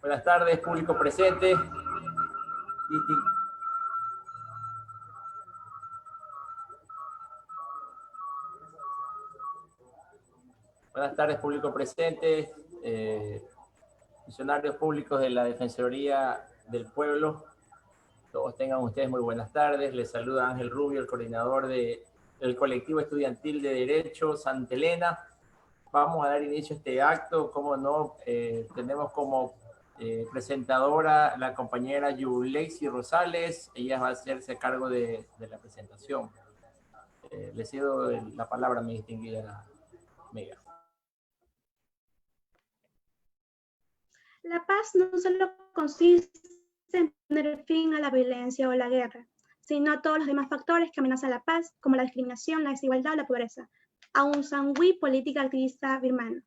Buenas tardes, público presente. Buenas tardes, público presente, funcionarios públicos de la Defensoría del Pueblo. Todos tengan ustedes muy buenas tardes. Les saluda Ángel Rubio, el coordinador del colectivo estudiantil de Derecho Santa Elena. Vamos a dar inicio a este acto. Como no, tenemos como presentadora la compañera Yuleisi Rosales. Ella va a hacerse cargo de la presentación. Le cedo la palabra, mi distinguida amiga. La paz no solo consiste en poner fin a la violencia o la guerra, sino a todos los demás factores que amenazan la paz, como la discriminación, la desigualdad o la pobreza. Aung San Suu Kyi, política activista birmana.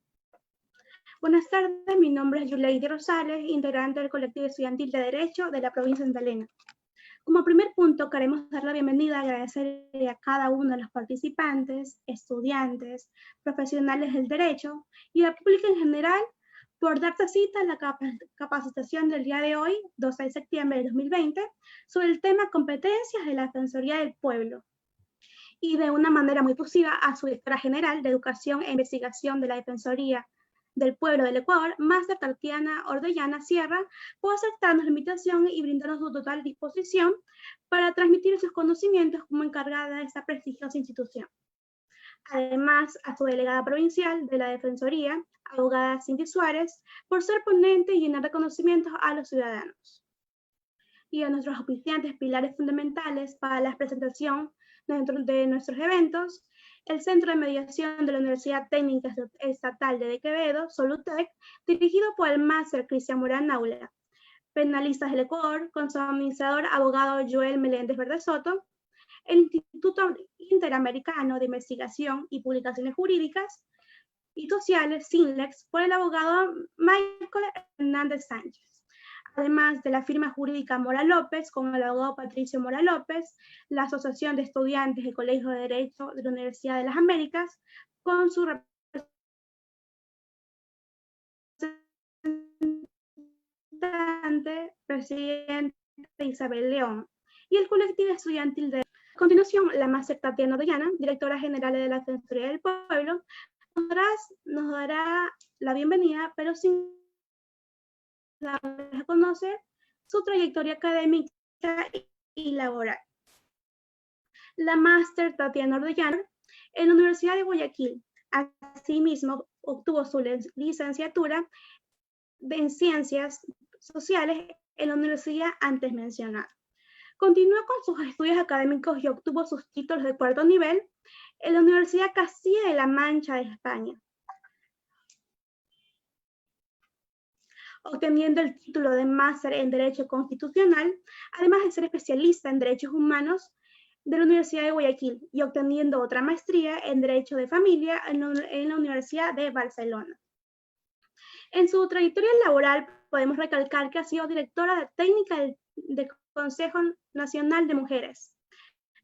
Buenas tardes, mi nombre es Yuleisi Rosales, integrante del colectivo estudiantil de Derecho de la provincia de Santa Elena. Como primer punto, queremos dar la bienvenida y agradecer a cada uno de los participantes, estudiantes, profesionales del derecho y al público en general por darse cita a la capacitación del día de hoy, 12 de septiembre de 2020, sobre el tema competencias de la Defensoría del Pueblo y de una manera muy efusiva a su directora general de Educación e Investigación de la Defensoría del Pueblo del Ecuador, Máster Tatiana Orellana Sierra, por aceptarnos la invitación y brindarnos su total disposición para transmitir sus conocimientos como encargada de esta prestigiosa institución. Además, a su delegada provincial de la Defensoría, abogada Cindy Suárez, por ser ponente y llenar de conocimientos a los ciudadanos. Y a nuestros auspiciantes pilares fundamentales para la presentación dentro de nuestros eventos, el Centro de Mediación de la Universidad Técnica Estatal de Quevedo, Solutec, dirigido por el máster Cristian Morán Aula, Penalistas del Ecuador, con su administrador abogado Joel Meléndez Verde Soto, el Instituto Interamericano de Investigación y Publicaciones Jurídicas y Sociales, SINLEX, por el abogado Michael Hernández Sánchez. Además de la firma jurídica Mora López, con el abogado Patricio Mora López, la Asociación de Estudiantes del Colegio de Derecho de la Universidad de las Américas, con su representante, presidente Isabel León, y el colectivo estudiantil de... A continuación, la máster Tatiana Orellana, directora general de la Defensoría del Pueblo, nos dará la bienvenida, pero sin conocer su trayectoria académica y laboral. La máster Tatiana Orellana en la Universidad de Guayaquil. Asimismo, obtuvo su licenciatura en Ciencias Sociales en la universidad antes mencionada. Continuó con sus estudios académicos y obtuvo sus títulos de cuarto nivel en la Universidad Castilla de la Mancha de España, obteniendo el título de máster en Derecho Constitucional, además de ser especialista en Derechos Humanos de la Universidad de Guayaquil y obteniendo otra maestría en Derecho de Familia en la Universidad de Barcelona. En su trayectoria laboral podemos recalcar que ha sido directora técnica del Consejo Nacional de Mujeres,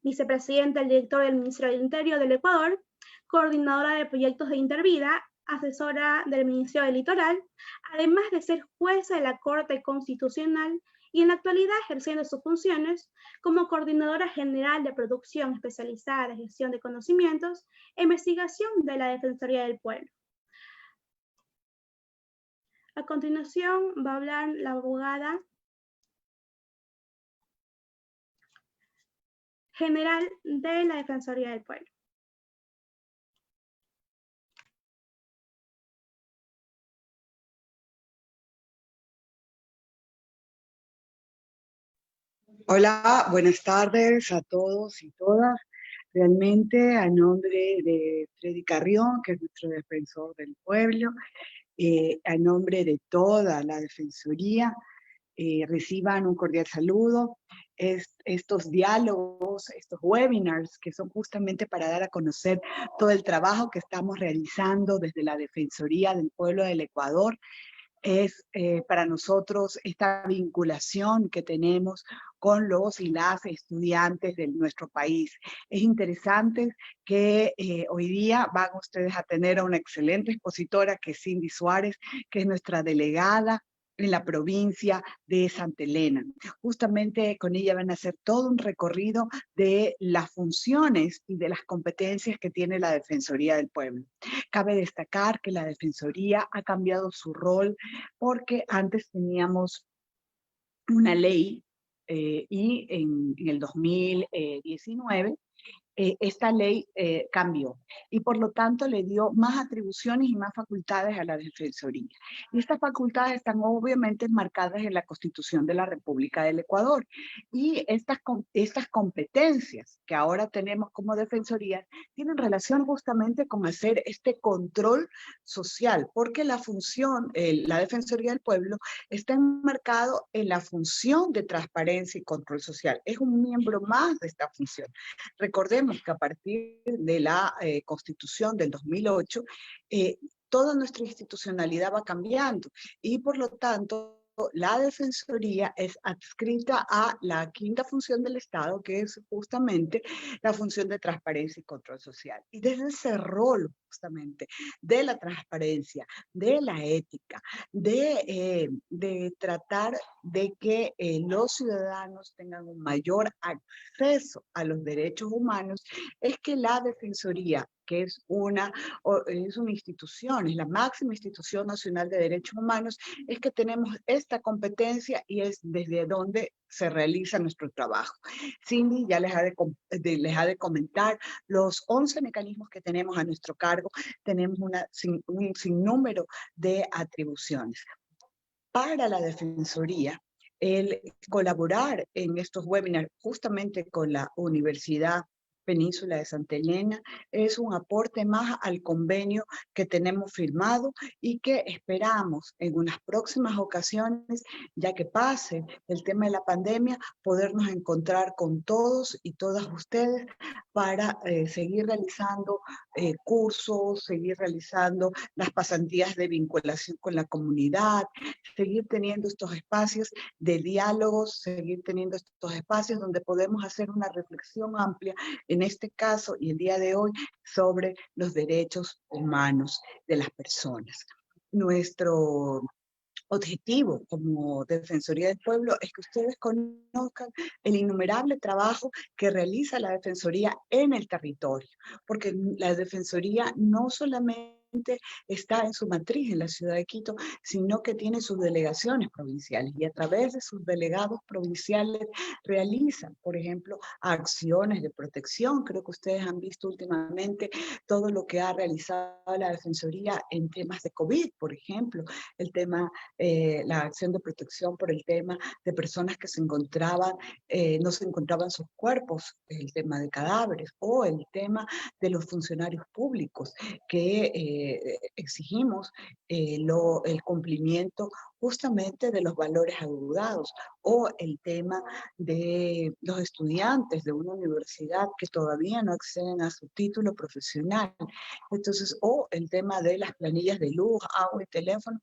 vicepresidenta del director del Ministerio del Interior del Ecuador, coordinadora de proyectos de Intervida, asesora del Ministerio del Litoral, además de ser jueza de la Corte Constitucional y en la actualidad ejerciendo sus funciones como coordinadora general de producción especializada de gestión de conocimientos e investigación de la Defensoría del Pueblo. A continuación va a hablar la abogada general de la Defensoría del Pueblo. Hola, buenas tardes a todos y todas. Realmente a nombre de Freddy Carrión, que es nuestro defensor del pueblo, a nombre de toda la Defensoría, reciban un cordial saludo. Estos diálogos, estos webinars, que son justamente para dar a conocer todo el trabajo que estamos realizando desde la Defensoría del Pueblo del Ecuador, es para nosotros esta vinculación que tenemos con los y las estudiantes de nuestro país. Es interesante que hoy día van ustedes a tener a una excelente expositora que es Cindy Suárez, que es nuestra delegada en la provincia de Santa Elena. Justamente con ella van a hacer todo un recorrido de las funciones y de las competencias que tiene la Defensoría del Pueblo. Cabe destacar que la Defensoría ha cambiado su rol porque antes teníamos una ley y en el 2019 esta ley cambió y por lo tanto le dio más atribuciones y más facultades a la Defensoría. Y estas facultades están obviamente enmarcadas en la Constitución de la República del Ecuador. Y estas competencias que ahora tenemos como Defensoría tienen relación justamente con hacer este control social, porque la función, la Defensoría del Pueblo está enmarcado en la función de transparencia y control social. Es un miembro más de esta función. Recordemos que a partir de la Constitución del 2008, toda nuestra institucionalidad va cambiando y por lo tanto la Defensoría es adscrita a la quinta función del Estado, que es justamente la función de transparencia y control social. Y desde ese rol justamente de la transparencia, de la ética, de tratar de que los ciudadanos tengan un mayor acceso a los derechos humanos, es que la Defensoría, que es una institución, es la máxima institución nacional de derechos humanos, es que tenemos esta competencia y es desde donde se realiza nuestro trabajo. Cindy ya les ha de comentar los 11 mecanismos que tenemos a nuestro cargo. Tenemos un sinnúmero de atribuciones. Para la Defensoría, el colaborar en estos webinars justamente con la Universidad Península de Santa Elena es un aporte más al convenio que tenemos firmado y que esperamos en unas próximas ocasiones, ya que pase el tema de la pandemia, podernos encontrar con todos y todas ustedes para seguir realizando cursos, seguir realizando las pasantías de vinculación con la comunidad, seguir teniendo estos espacios de diálogos, seguir teniendo estos espacios donde podemos hacer una reflexión amplia, en este caso y el día de hoy, sobre los derechos humanos de las personas. Nuestro objetivo como Defensoría del Pueblo es que ustedes conozcan el innumerable trabajo que realiza la Defensoría en el territorio, porque la Defensoría no solamente está en su matriz en la ciudad de Quito, sino que tiene sus delegaciones provinciales y a través de sus delegados provinciales realizan, por ejemplo, acciones de protección. Creo que ustedes han visto últimamente todo lo que ha realizado la Defensoría en temas de COVID, por ejemplo, el tema, la acción de protección por el tema de personas que se encontraban, no se encontraban sus cuerpos, el tema de cadáveres, o el tema de los funcionarios públicos que exigimos el cumplimiento justamente de los valores adeudados, o el tema de los estudiantes de una universidad que todavía no acceden a su título profesional. Entonces, o el tema de las planillas de luz, agua y teléfono,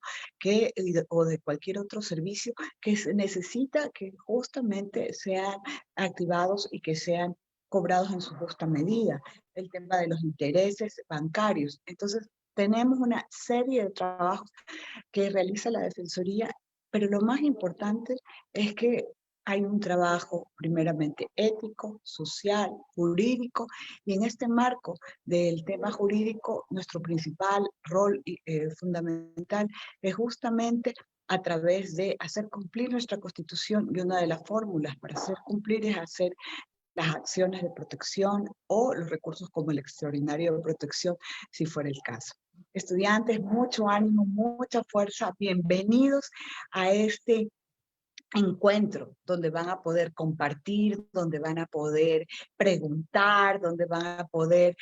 o de cualquier otro servicio que se necesita que justamente sean activados y que sean cobrados en su justa medida. El tema de los intereses bancarios. Entonces, tenemos una serie de trabajos que realiza la Defensoría, pero lo más importante es que hay un trabajo primeramente ético, social, jurídico, y en este marco del tema jurídico, nuestro principal rol fundamental es justamente a través de hacer cumplir nuestra Constitución, y una de las fórmulas para hacer cumplir es hacer las acciones de protección o los recursos como el extraordinario de protección, si fuera el caso. Estudiantes, mucho ánimo, mucha fuerza, bienvenidos a este encuentro donde van a poder compartir, donde van a poder preguntar, donde van a poder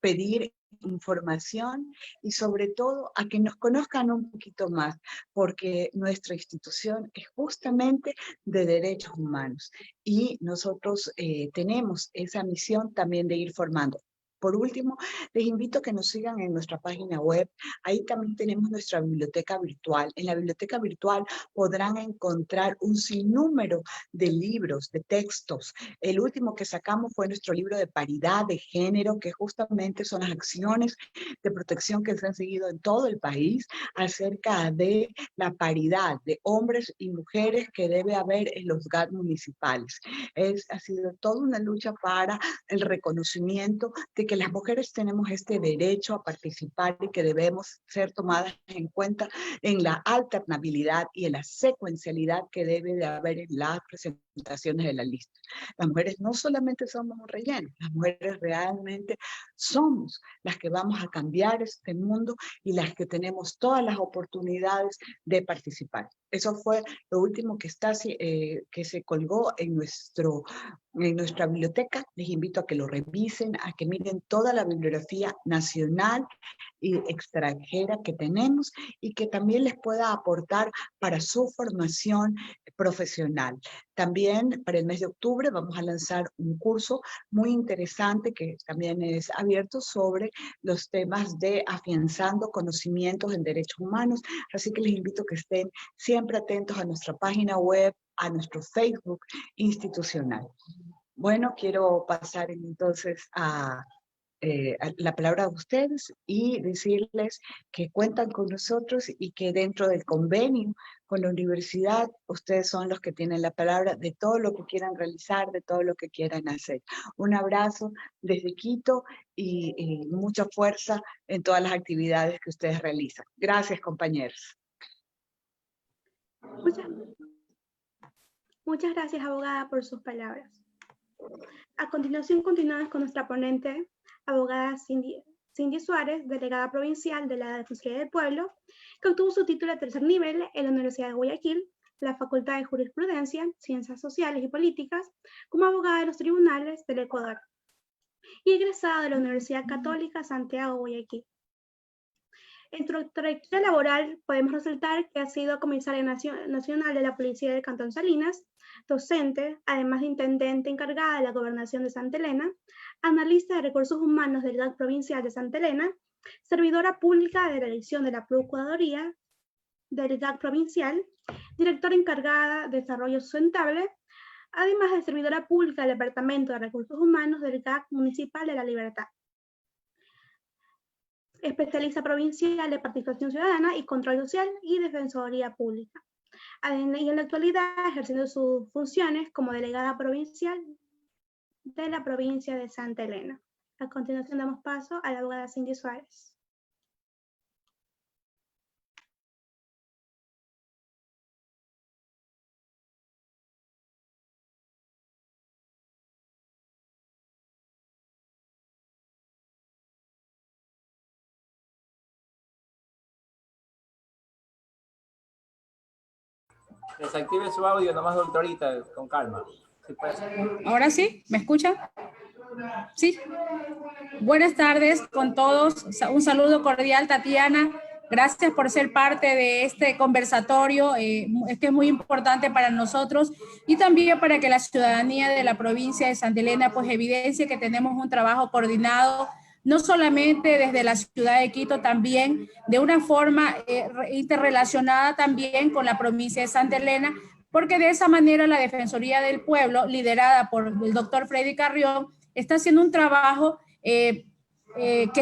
pedir información y sobre todo a que nos conozcan un poquito más, porque nuestra institución es justamente de derechos humanos y nosotros tenemos esa misión también de ir formando Por último, les invito a que nos sigan en nuestra página web. Ahí también tenemos nuestra biblioteca virtual. En la biblioteca virtual podrán encontrar un sinnúmero de libros, de textos. El último que sacamos fue nuestro libro de paridad de género, que justamente son las acciones de protección que se han seguido en todo el país acerca de la paridad de hombres y mujeres que debe haber en los GAT municipales. Ha sido toda una lucha para el reconocimiento de que las mujeres tenemos este derecho a participar y que debemos ser tomadas en cuenta en la alternabilidad y en la secuencialidad que debe de haber en las presentaciones de la lista. Las mujeres no solamente somos un relleno, las mujeres realmente somos las que vamos a cambiar este mundo y las que tenemos todas las oportunidades de participar. Eso fue lo último que se colgó en nuestra biblioteca. Les invito a que lo revisen, a que miren toda la bibliografía nacional y extranjera que tenemos y que también les pueda aportar para su formación profesional. También para el mes de octubre vamos a lanzar un curso muy interesante que también es abierto sobre los temas de afianzando conocimientos en derechos humanos. Así que les invito a que estén siempre atentos a nuestra página web, a nuestro Facebook institucional. Bueno, quiero pasar entonces a la palabra a ustedes y decirles que cuentan con nosotros y que dentro del convenio con la universidad, ustedes son los que tienen la palabra de todo lo que quieran realizar, de todo lo que quieran hacer. Un abrazo desde Quito y mucha fuerza en todas las actividades que ustedes realizan. Gracias, compañeros. Muchas gracias, abogada, por sus palabras. A continuación, continuamos con nuestra ponente, abogada Cindy Suárez, delegada provincial de la Defensoría del Pueblo, que obtuvo su título de tercer nivel en la Universidad de Guayaquil, la Facultad de Jurisprudencia, Ciencias Sociales y Políticas, como abogada de los tribunales del Ecuador, y egresada de la Universidad Católica Santiago Guayaquil. En su trayectoria laboral podemos resaltar que ha sido comisaria nacional de la Policía del Cantón Salinas, docente, además de intendente encargada de la Gobernación de Santa Elena, analista de recursos humanos del GAC provincial de Santa Elena, servidora pública de la elección de la Procuraduría del GAC provincial, directora encargada de desarrollo sustentable, además de servidora pública del Departamento de Recursos Humanos del GAC municipal de La Libertad. Especialista provincial de participación ciudadana y control social y defensoría pública. Y en la actualidad ejerciendo sus funciones como delegada provincial de la provincia de Santa Elena. A continuación damos paso a la abogada Cindy Suárez. Desactive su audio nomás, doctorita, con calma. ¿Sí puede ser? ¿Ahora sí? ¿Me escuchan? Sí. Buenas tardes con todos. Un saludo cordial, Tatiana. Gracias por ser parte de este conversatorio. Este es muy importante para nosotros y también para que la ciudadanía de la provincia de Santa Elena pues evidencie que tenemos un trabajo coordinado, no solamente desde la ciudad de Quito, también de una forma interrelacionada también con la provincia de Santa Elena, porque de esa manera la Defensoría del Pueblo, liderada por el doctor Freddy Carrión, está haciendo un trabajo que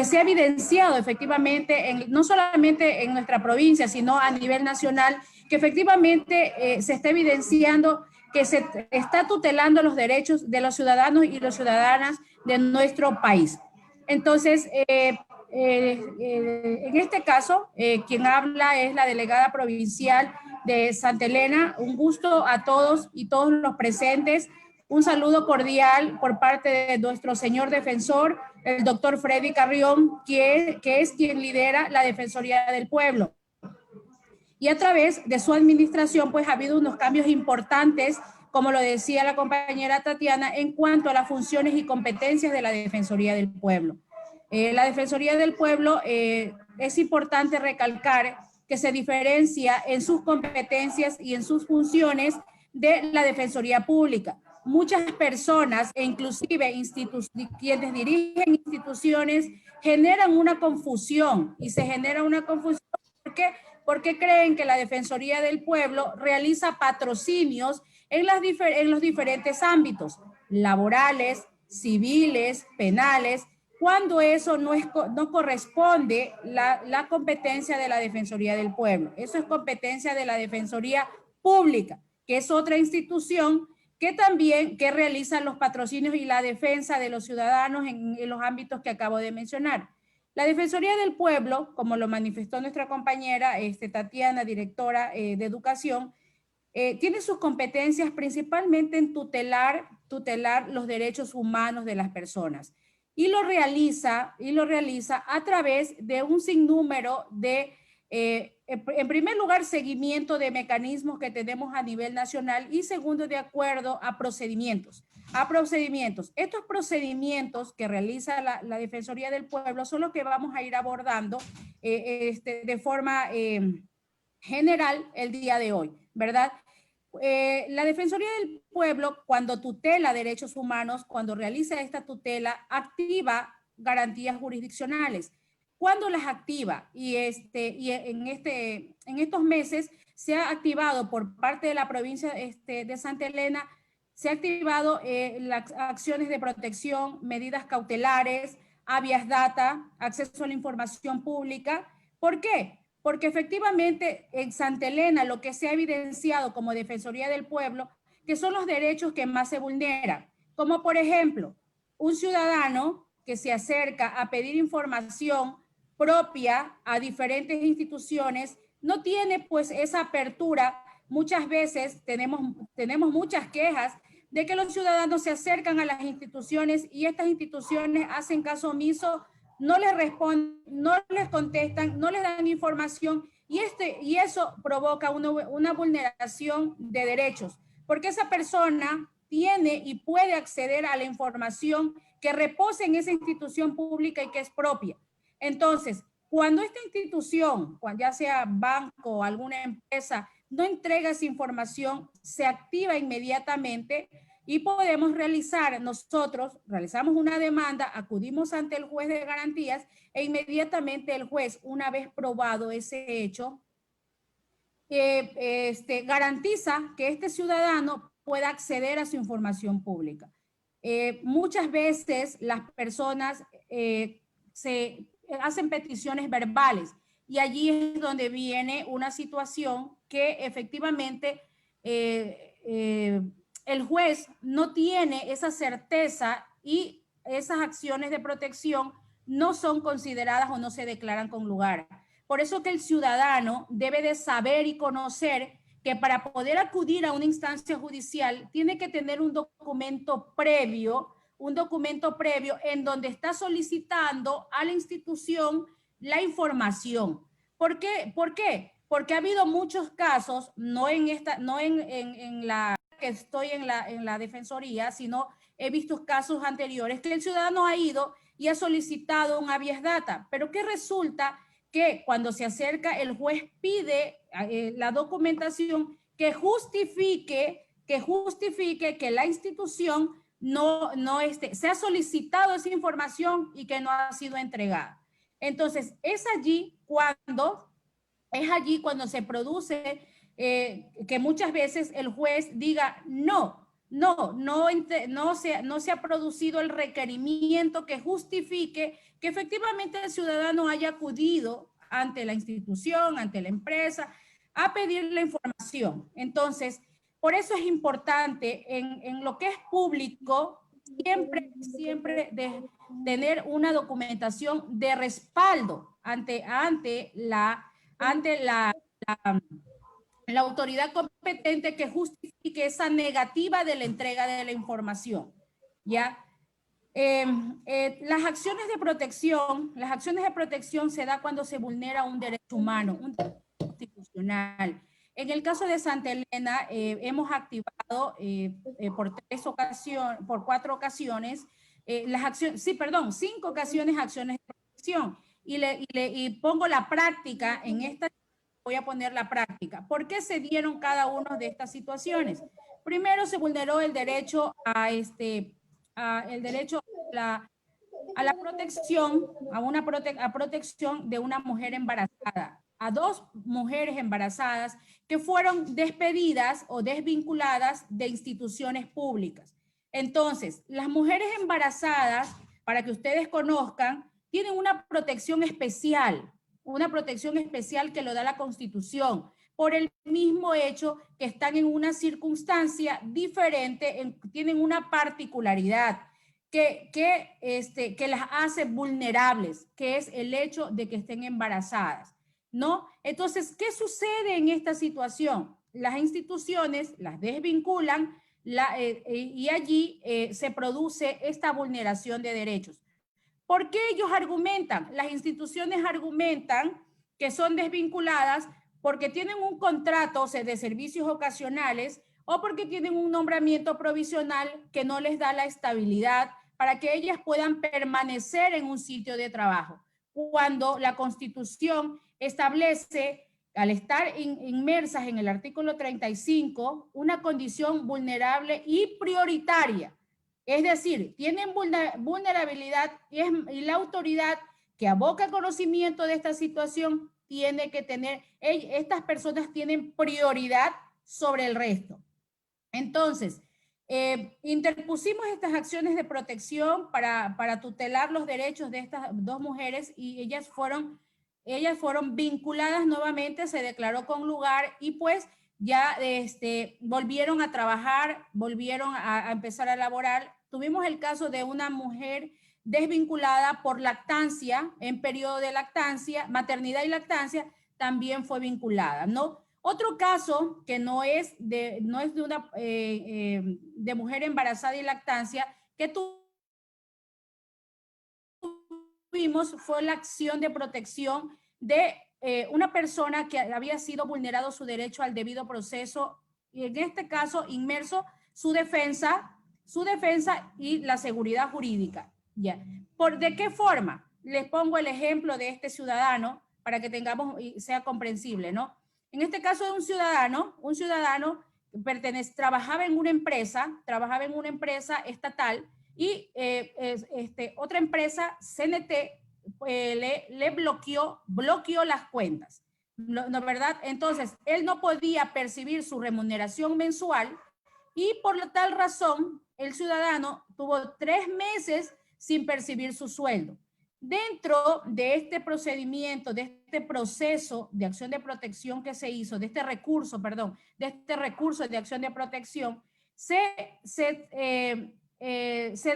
se ha evidenciado efectivamente, no solamente en nuestra provincia, sino a nivel nacional, que efectivamente se está evidenciando que se está tutelando los derechos de los ciudadanos y las ciudadanas de nuestro país. Entonces, en este caso, quien habla es la delegada provincial de Santa Elena. Un gusto a todos y todos los presentes. Un saludo cordial por parte de nuestro señor defensor, el doctor Freddy Carrión, que es quien lidera la Defensoría del Pueblo. Y a través de su administración, pues ha habido unos cambios importantes, como lo decía la compañera Tatiana, en cuanto a las funciones y competencias de la Defensoría del Pueblo. La Defensoría del Pueblo es importante recalcar que se diferencia en sus competencias y en sus funciones de la Defensoría Pública. muchas personas, e inclusive quienes dirigen instituciones, generan una confusión, y se genera una confusión. ¿Por qué? Porque creen que la Defensoría del Pueblo realiza patrocinios en los diferentes ámbitos, laborales, civiles, penales, cuando eso no corresponde la competencia de la Defensoría del Pueblo. Eso es competencia de la Defensoría Pública, que es otra institución que realiza los patrocinios y la defensa de los ciudadanos en los ámbitos que acabo de mencionar. La Defensoría del Pueblo, como lo manifestó nuestra compañera Tatiana, directora de Educación, tiene sus competencias principalmente en tutelar los derechos humanos de las personas. Y lo realiza a través de un sinnúmero de, en primer lugar, seguimiento de mecanismos que tenemos a nivel nacional, y segundo, de acuerdo a procedimientos. Estos procedimientos que realiza la Defensoría del Pueblo son los que vamos a ir abordando de forma general el día de hoy, ¿verdad? La Defensoría del Pueblo, cuando tutela derechos humanos, cuando realiza esta tutela, activa garantías jurisdiccionales. ¿Cuándo las activa? Y en estos meses se ha activado por parte de la provincia de Santa Elena, se ha activado las acciones de protección, medidas cautelares, habeas data, acceso a la información pública. ¿Por qué? Porque efectivamente en Santa Elena lo que se ha evidenciado como Defensoría del Pueblo, que son los derechos que más se vulneran, como por ejemplo, un ciudadano que se acerca a pedir información propia a diferentes instituciones, no tiene pues esa apertura. Muchas veces tenemos muchas quejas de que los ciudadanos se acercan a las instituciones y estas instituciones hacen caso omiso, no les responden, no les contestan, no les dan información, y eso provoca una vulneración de derechos, porque esa persona tiene y puede acceder a la información que reposa en esa institución pública y que es propia. Entonces, cuando esta institución, ya sea banco o alguna empresa, no entrega esa información, se activa inmediatamente y podemos realizamos una demanda, acudimos ante el juez de garantías e inmediatamente el juez, una vez probado ese hecho, garantiza que este ciudadano pueda acceder a su información pública. Muchas veces las personas se hacen peticiones verbales y allí es donde viene una situación que efectivamente el juez no tiene esa certeza y esas acciones de protección no son consideradas o no se declaran con lugar. Por eso que el ciudadano debe de saber y conocer que para poder acudir a una instancia judicial tiene que tener un documento previo en donde está solicitando a la institución la información. ¿Por qué? Porque ha habido muchos casos, no en la que estoy en la Defensoría, sino he visto casos anteriores que el ciudadano ha ido y ha solicitado un habeas data, pero que resulta que cuando se acerca el juez pide la documentación que justifique que la institución se ha solicitado esa información y que no ha sido entregada. Entonces, es allí cuando se produce que muchas veces el juez diga no se ha producido el requerimiento que justifique que efectivamente el ciudadano haya acudido ante la institución, ante la empresa, a pedir la información. Entonces, por eso es importante en lo que es público, siempre de tener una documentación de respaldo ante la autoridad competente que justifique esa negativa de la entrega de la información, ¿ya? Las acciones de protección se da cuando se vulnera un derecho humano, un derecho constitucional. En el caso de Santa Elena, hemos activado por 4 ocasiones, 5 ocasiones acciones de protección. Y pongo la práctica en esta. Voy a poner la práctica. ¿Por qué se dieron cada una de estas situaciones? Primero se vulneró el derecho a la protección, a protección de una mujer embarazada, a 2 mujeres embarazadas que fueron despedidas o desvinculadas de instituciones públicas. Entonces, las mujeres embarazadas, para que ustedes conozcan, tienen una protección especial que lo da la Constitución, por el mismo hecho que están en una circunstancia diferente, tienen una particularidad que las hace vulnerables, que es el hecho de que estén embarazadas, ¿no? Entonces, ¿qué sucede en esta situación? Las instituciones las desvinculan y allí se produce esta vulneración de derechos. ¿Por qué ellos argumentan? Las instituciones argumentan que son desvinculadas porque tienen un contrato de servicios ocasionales o porque tienen un nombramiento provisional que no les da la estabilidad para que ellas puedan permanecer en un sitio de trabajo. Cuando la Constitución establece, al estar inmersas en el artículo 35, una condición vulnerable y prioritaria. Es decir, tienen vulnerabilidad y la autoridad que aboca conocimiento de esta situación tiene que tener, estas personas tienen prioridad sobre el resto. Entonces, interpusimos estas acciones de protección para tutelar los derechos de estas 2 mujeres y ellas fueron vinculadas nuevamente, se declaró con lugar y pues ya volvieron a trabajar, volvieron a empezar a laborar. Tuvimos el caso de una mujer desvinculada por lactancia, en periodo de lactancia, maternidad y lactancia, también fue vinculada, ¿no? Otro caso que no es de mujer embarazada y lactancia que tuvimos fue la acción de protección de una persona que había sido vulnerado su derecho al debido proceso y en este caso inmerso su defensa y la seguridad jurídica. Ya. ¿De qué forma? Les pongo el ejemplo de este ciudadano para que tengamos y sea comprensible, ¿no? En este caso de un ciudadano trabajaba en una empresa estatal y otra empresa, CNT, le bloqueó las cuentas, ¿no, verdad? Entonces, él no podía percibir su remuneración mensual y por tal razón, el ciudadano tuvo 3 meses sin percibir su sueldo. Dentro de este procedimiento, de este proceso de acción de protección que se hizo, de este recurso de acción de protección, se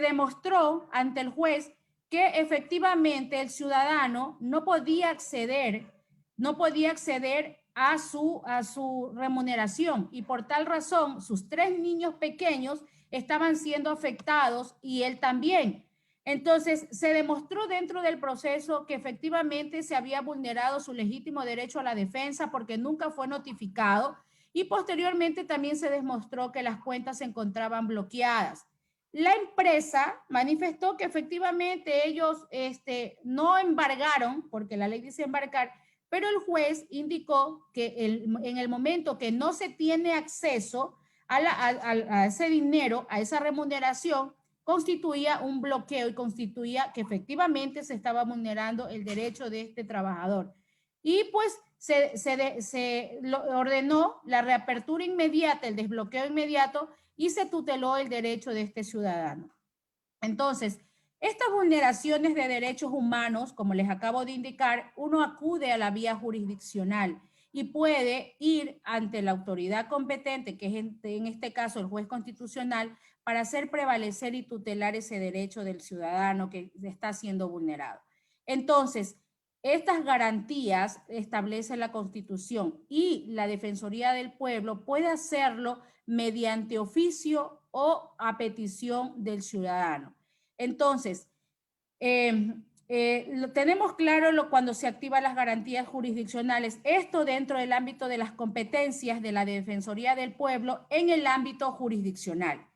demostró ante el juez que efectivamente el ciudadano no podía acceder a su remuneración y por tal razón sus 3 niños pequeños estaban siendo afectados y él también. Entonces, se demostró dentro del proceso que efectivamente se había vulnerado su legítimo derecho a la defensa porque nunca fue notificado y posteriormente también se demostró que las cuentas se encontraban bloqueadas. La empresa manifestó que efectivamente ellos no embargaron, porque la ley dice embargar, pero el juez indicó que en el momento que no se tiene acceso a ese dinero, a esa remuneración, constituía un bloqueo y constituía que efectivamente se estaba vulnerando el derecho de este trabajador. Y pues se ordenó la reapertura inmediata, el desbloqueo inmediato y se tuteló el derecho de este ciudadano. Entonces, estas vulneraciones de derechos humanos, como les acabo de indicar, uno acude a la vía jurisdiccional y puede ir ante la autoridad competente, que es en este caso el juez constitucional, para hacer prevalecer y tutelar ese derecho del ciudadano que está siendo vulnerado. Entonces, estas garantías establece la Constitución y la Defensoría del Pueblo puede hacerlo mediante oficio o a petición del ciudadano. Entonces, tenemos claro cuando se activan las garantías jurisdiccionales, esto dentro del ámbito de las competencias de la Defensoría del Pueblo en el ámbito jurisdiccional.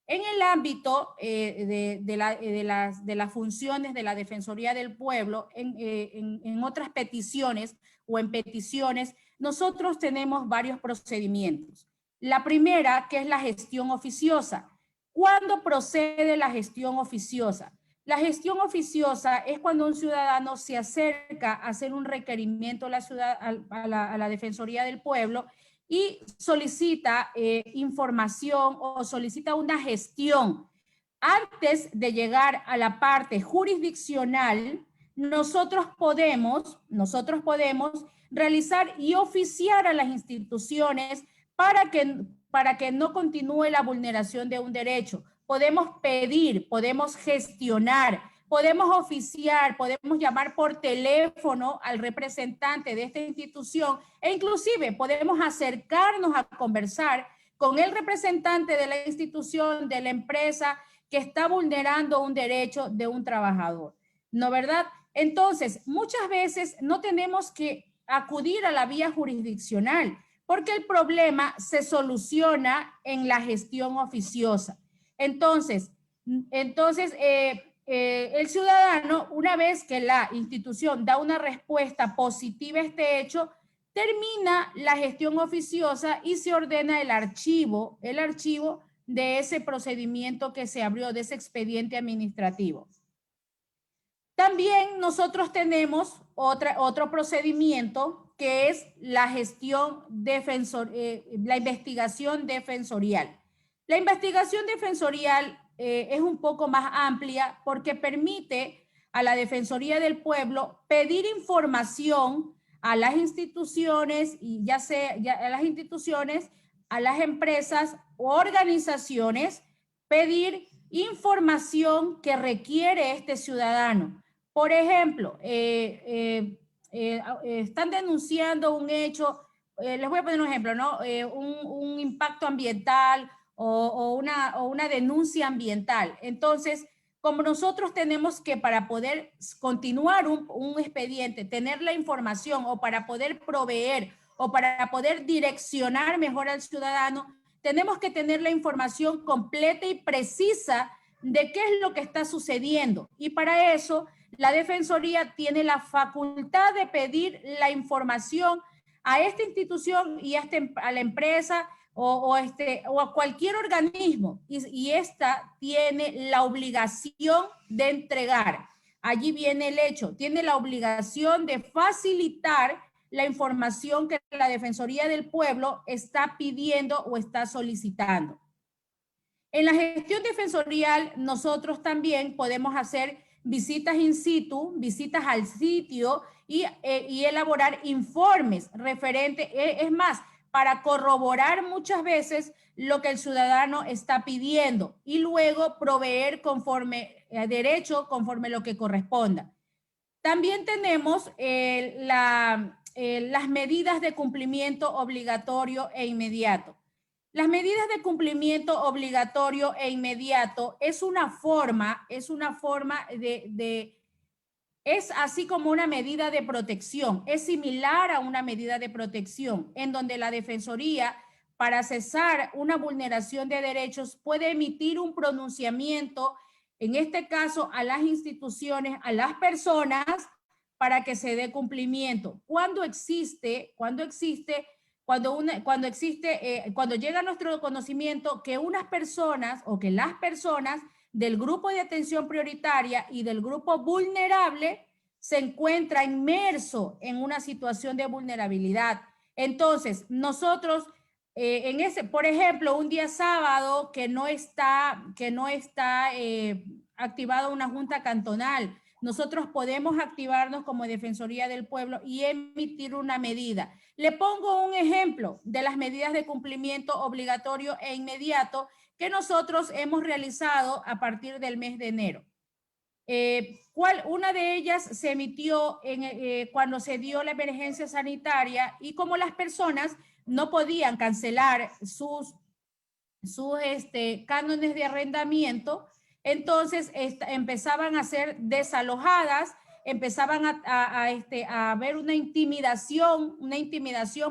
En el ámbito de las funciones de la Defensoría del Pueblo, en otras peticiones o en peticiones, nosotros tenemos varios procedimientos. La primera, que es la gestión oficiosa. ¿Cuándo procede la gestión oficiosa? La gestión oficiosa es cuando un ciudadano se acerca a hacer un requerimiento a la Defensoría del Pueblo y solicita información o solicita una gestión. Antes de llegar a la parte jurisdiccional, nosotros podemos realizar y oficiar a las instituciones para que no continúe la vulneración de un derecho. Podemos pedir, podemos gestionar, podemos oficiar, podemos llamar por teléfono al representante de esta institución e inclusive podemos acercarnos a conversar con el representante de la institución, de la empresa que está vulnerando un derecho de un trabajador. ¿No, verdad? Entonces, muchas veces no tenemos que acudir a la vía jurisdiccional porque el problema se soluciona en la gestión oficiosa. Entonces el ciudadano, una vez que la institución da una respuesta positiva a este hecho, termina la gestión oficiosa y se ordena el archivo de ese procedimiento que se abrió, de ese expediente administrativo. También nosotros tenemos otro procedimiento que es la gestión la investigación defensorial. La investigación defensorial es un poco más amplia porque permite a la Defensoría del Pueblo pedir información a las instituciones, y ya sea a las instituciones, a las empresas o organizaciones, pedir información que requiere este ciudadano. Por ejemplo, están denunciando un hecho, les voy a poner un ejemplo, ¿no? Un impacto ambiental o una denuncia ambiental. Entonces, como nosotros tenemos que, para poder continuar un expediente, tener la información o para poder proveer o para poder direccionar mejor al ciudadano, tenemos que tener la información completa y precisa de qué es lo que está sucediendo. Y para eso, la Defensoría tiene la facultad de pedir la información a esta institución y a la empresa o a cualquier organismo, y esta tiene la obligación de entregar. Allí viene el hecho, tiene la obligación de facilitar la información que la Defensoría del Pueblo está pidiendo o está solicitando. En la gestión defensorial, nosotros también podemos hacer visitas in situ, visitas al sitio y elaborar informes referentes, es más, para corroborar muchas veces lo que el ciudadano está pidiendo y luego proveer conforme derecho, conforme lo que corresponda. También tenemos las medidas de cumplimiento obligatorio e inmediato. Las medidas de cumplimiento obligatorio e inmediato es así como una medida de protección, es similar a una medida de protección, en donde la Defensoría, para cesar una vulneración de derechos, puede emitir un pronunciamiento, en este caso a las instituciones, a las personas, para que se dé cumplimiento. Cuando llega a nuestro conocimiento que unas personas o que las personas del grupo de atención prioritaria y del grupo vulnerable se encuentra inmerso en una situación de vulnerabilidad. Entonces, nosotros, por ejemplo, un día sábado que no está activada una junta cantonal, nosotros podemos activarnos como Defensoría del Pueblo y emitir una medida. Le pongo un ejemplo de las medidas de cumplimiento obligatorio e inmediato que nosotros hemos realizado a partir del mes de enero. Una de ellas se emitió cuando se dio la emergencia sanitaria y como las personas no podían cancelar sus cánones de arrendamiento, entonces empezaban a ser desalojadas, empezaban a haber una intimidación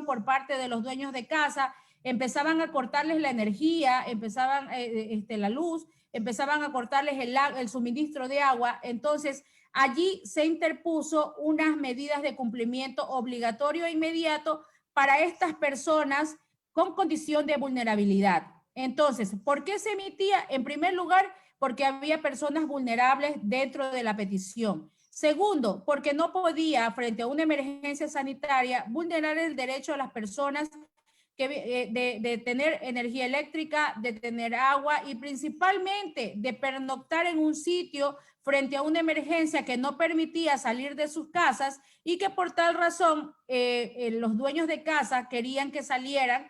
por parte de los dueños de casa, empezaban a cortarles la energía, la luz, empezaban a cortarles el suministro de agua. Entonces allí se interpuso unas medidas de cumplimiento obligatorio e inmediato para estas personas con condición de vulnerabilidad. Entonces, ¿por qué se emitía? En primer lugar, porque había personas vulnerables dentro de la petición. Segundo, porque no podía, frente a una emergencia sanitaria, vulnerar el derecho a las personas de tener energía eléctrica, de tener agua y principalmente de pernoctar en un sitio frente a una emergencia que no permitía salir de sus casas y que por tal razón los dueños de casa querían que salieran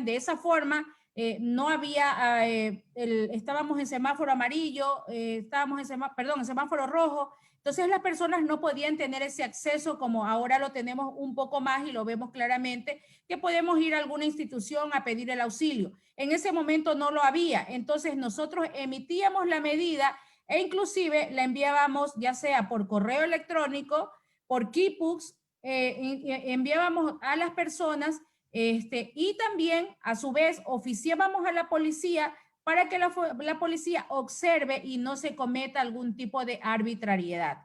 de esa forma. No había, estábamos en semáforo amarillo, estábamos en semáforo rojo. Entonces las personas no podían tener ese acceso como ahora lo tenemos un poco más y lo vemos claramente, que podemos ir a alguna institución a pedir el auxilio. En ese momento no lo había. Entonces nosotros emitíamos la medida e inclusive la enviábamos ya sea por correo electrónico, por Kipux, enviábamos a las personas y también a su vez oficiábamos a la policía para que la policía observe y no se cometa algún tipo de arbitrariedad.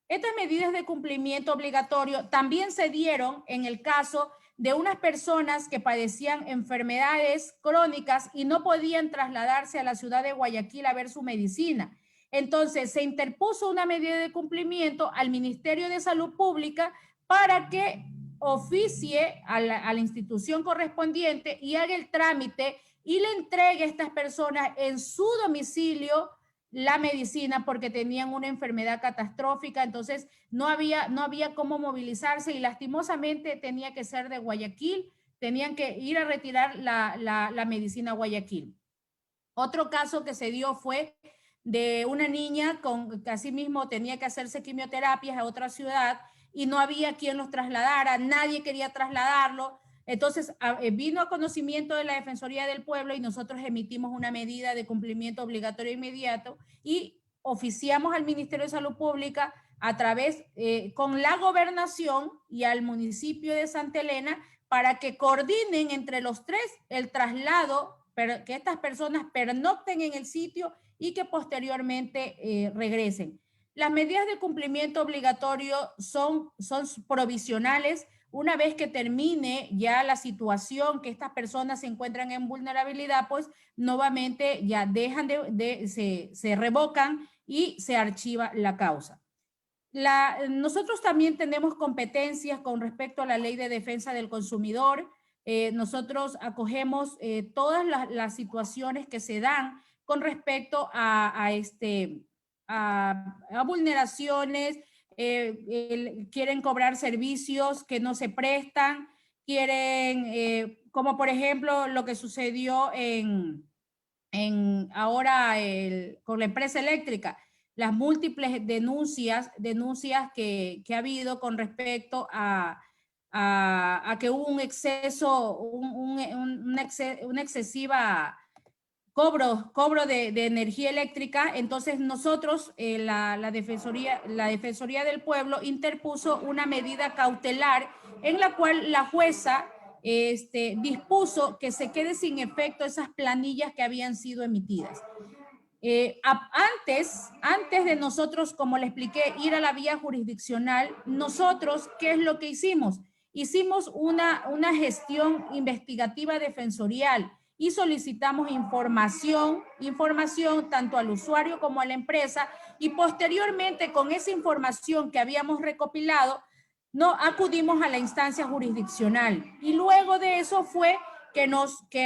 Estas medidas de cumplimiento obligatorio también se dieron en el caso de unas personas que padecían enfermedades crónicas y no podían trasladarse a la ciudad de Guayaquil a ver su medicina. Entonces se interpuso una medida de cumplimiento al Ministerio de Salud Pública para que oficie a la institución correspondiente y haga el trámite y le entregue a estas personas en su domicilio la medicina porque tenían una enfermedad catastrófica. Entonces no había cómo movilizarse y lastimosamente tenía que ser de Guayaquil, tenían que ir a retirar la medicina a Guayaquil. Otro caso que se dio fue de una niña que asimismo tenía que hacerse quimioterapias a otra ciudad y no había quien los trasladara, nadie quería trasladarlo. Entonces vino a conocimiento de la Defensoría del Pueblo y nosotros emitimos una medida de cumplimiento obligatorio inmediato y oficiamos al Ministerio de Salud Pública a través con la gobernación y al municipio de Santa Elena para que coordinen entre los tres el traslado, que estas personas pernocten en el sitio y que posteriormente regresen. Las medidas de cumplimiento obligatorio son provisionales. Una vez que termine ya la situación que estas personas se encuentran en vulnerabilidad, pues nuevamente ya dejan se revocan y se archiva la causa. Nosotros también tenemos competencias con respecto a la Ley de Defensa del Consumidor. Nosotros acogemos todas las situaciones que se dan con respecto a vulneraciones. Quieren cobrar servicios que no se prestan, quieren, como por ejemplo lo que sucedió ahora con la empresa eléctrica, las múltiples denuncias que ha habido con respecto a que hubo un exceso, una excesiva cobro de energía eléctrica. Entonces nosotros, la Defensoría del Pueblo interpuso una medida cautelar en la cual la jueza dispuso que se quede sin efecto esas planillas que habían sido emitidas. Antes de nosotros, como le expliqué, ir a la vía jurisdiccional, nosotros, ¿qué es lo que hicimos? Hicimos una gestión investigativa defensorial y solicitamos información tanto al usuario como a la empresa, y posteriormente con esa información que habíamos recopilado, acudimos a la instancia jurisdiccional y luego de eso fue que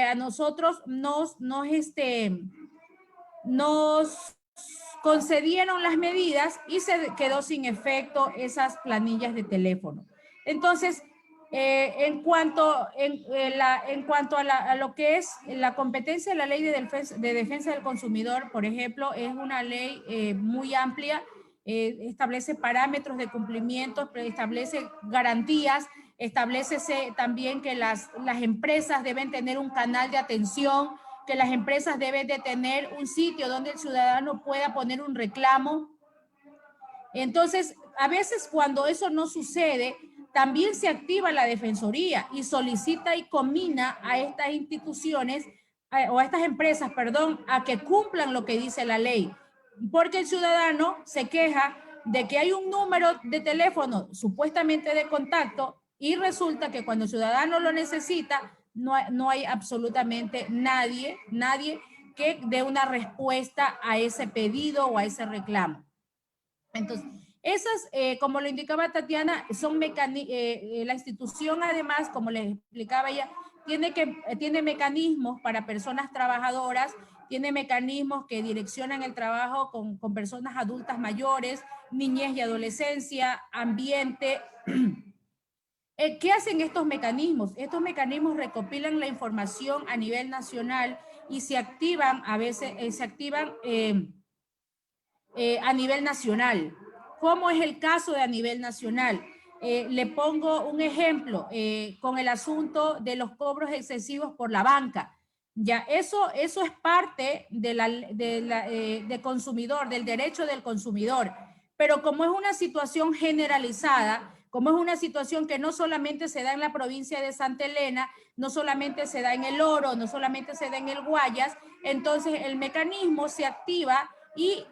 a nosotros nos concedieron las medidas y se quedó sin efecto esas planillas de teléfono. Entonces, en cuanto a lo que es la competencia de la Ley de Defensa del Consumidor, por ejemplo, es una ley muy amplia, establece parámetros de cumplimiento, establece garantías, establece también que las empresas deben tener un canal de atención, que las empresas deben de tener un sitio donde el ciudadano pueda poner un reclamo. Entonces, a veces cuando eso no sucede, también se activa la Defensoría y solicita y conmina a estas instituciones o a estas empresas, perdón, a que cumplan lo que dice la ley. Porque el ciudadano se queja de que hay un número de teléfono supuestamente de contacto y resulta que cuando el ciudadano lo necesita, no hay absolutamente nadie que dé una respuesta a ese pedido o a ese reclamo. Entonces, esas, como lo indicaba Tatiana, son la institución además, como les explicaba ella, tiene mecanismos para personas trabajadoras, tiene mecanismos que direccionan el trabajo con personas adultas mayores, niñez y adolescencia, ambiente. ¿Qué hacen estos mecanismos? Estos mecanismos recopilan la información a nivel nacional y se activan, a veces se activan a nivel nacional. ¿Cómo es el caso de a nivel nacional? Le pongo un ejemplo con el asunto de los cobros excesivos por la banca. Ya, eso es parte de consumidor, del derecho del consumidor. Pero como es una situación generalizada, como es una situación que no solamente se da en la provincia de Santa Elena, no solamente se da en el Oro, no solamente se da en el Guayas, entonces el mecanismo se activa y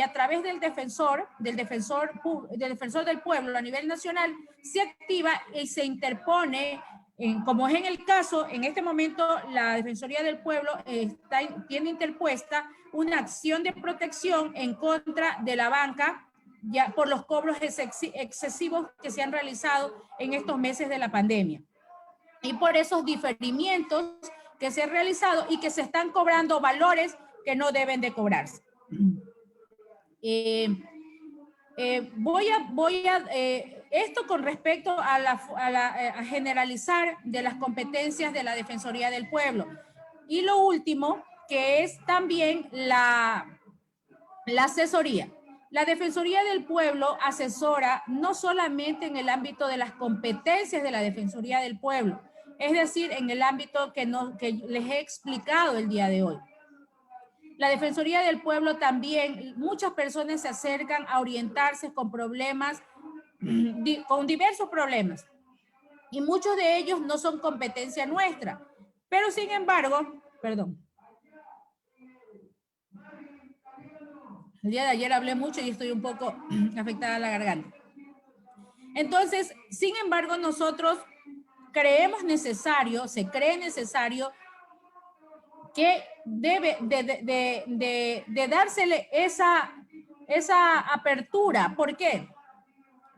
a través del defensor del pueblo a nivel nacional se activa y se interpone, como es en el caso, en este momento la Defensoría del Pueblo tiene interpuesta una acción de protección en contra de la banca ya por los cobros excesivos que se han realizado en estos meses de la pandemia y por esos diferimientos que se han realizado y que se están cobrando valores que no deben de cobrarse. Esto con respecto a generalizar de las competencias de la Defensoría del Pueblo. Y lo último, que es también la asesoría. La Defensoría del Pueblo asesora no solamente en el ámbito de las competencias de la Defensoría del Pueblo, es decir, en el ámbito que les he explicado el día de hoy. La Defensoría del Pueblo también, muchas personas se acercan a orientarse con problemas, con diversos problemas, y muchos de ellos no son competencia nuestra, pero sin embargo, perdón, el día de ayer hablé mucho y estoy un poco afectada a la garganta. Entonces, sin embargo, nosotros creemos necesario, se cree necesario que debe de dársele esa apertura. ¿Por qué?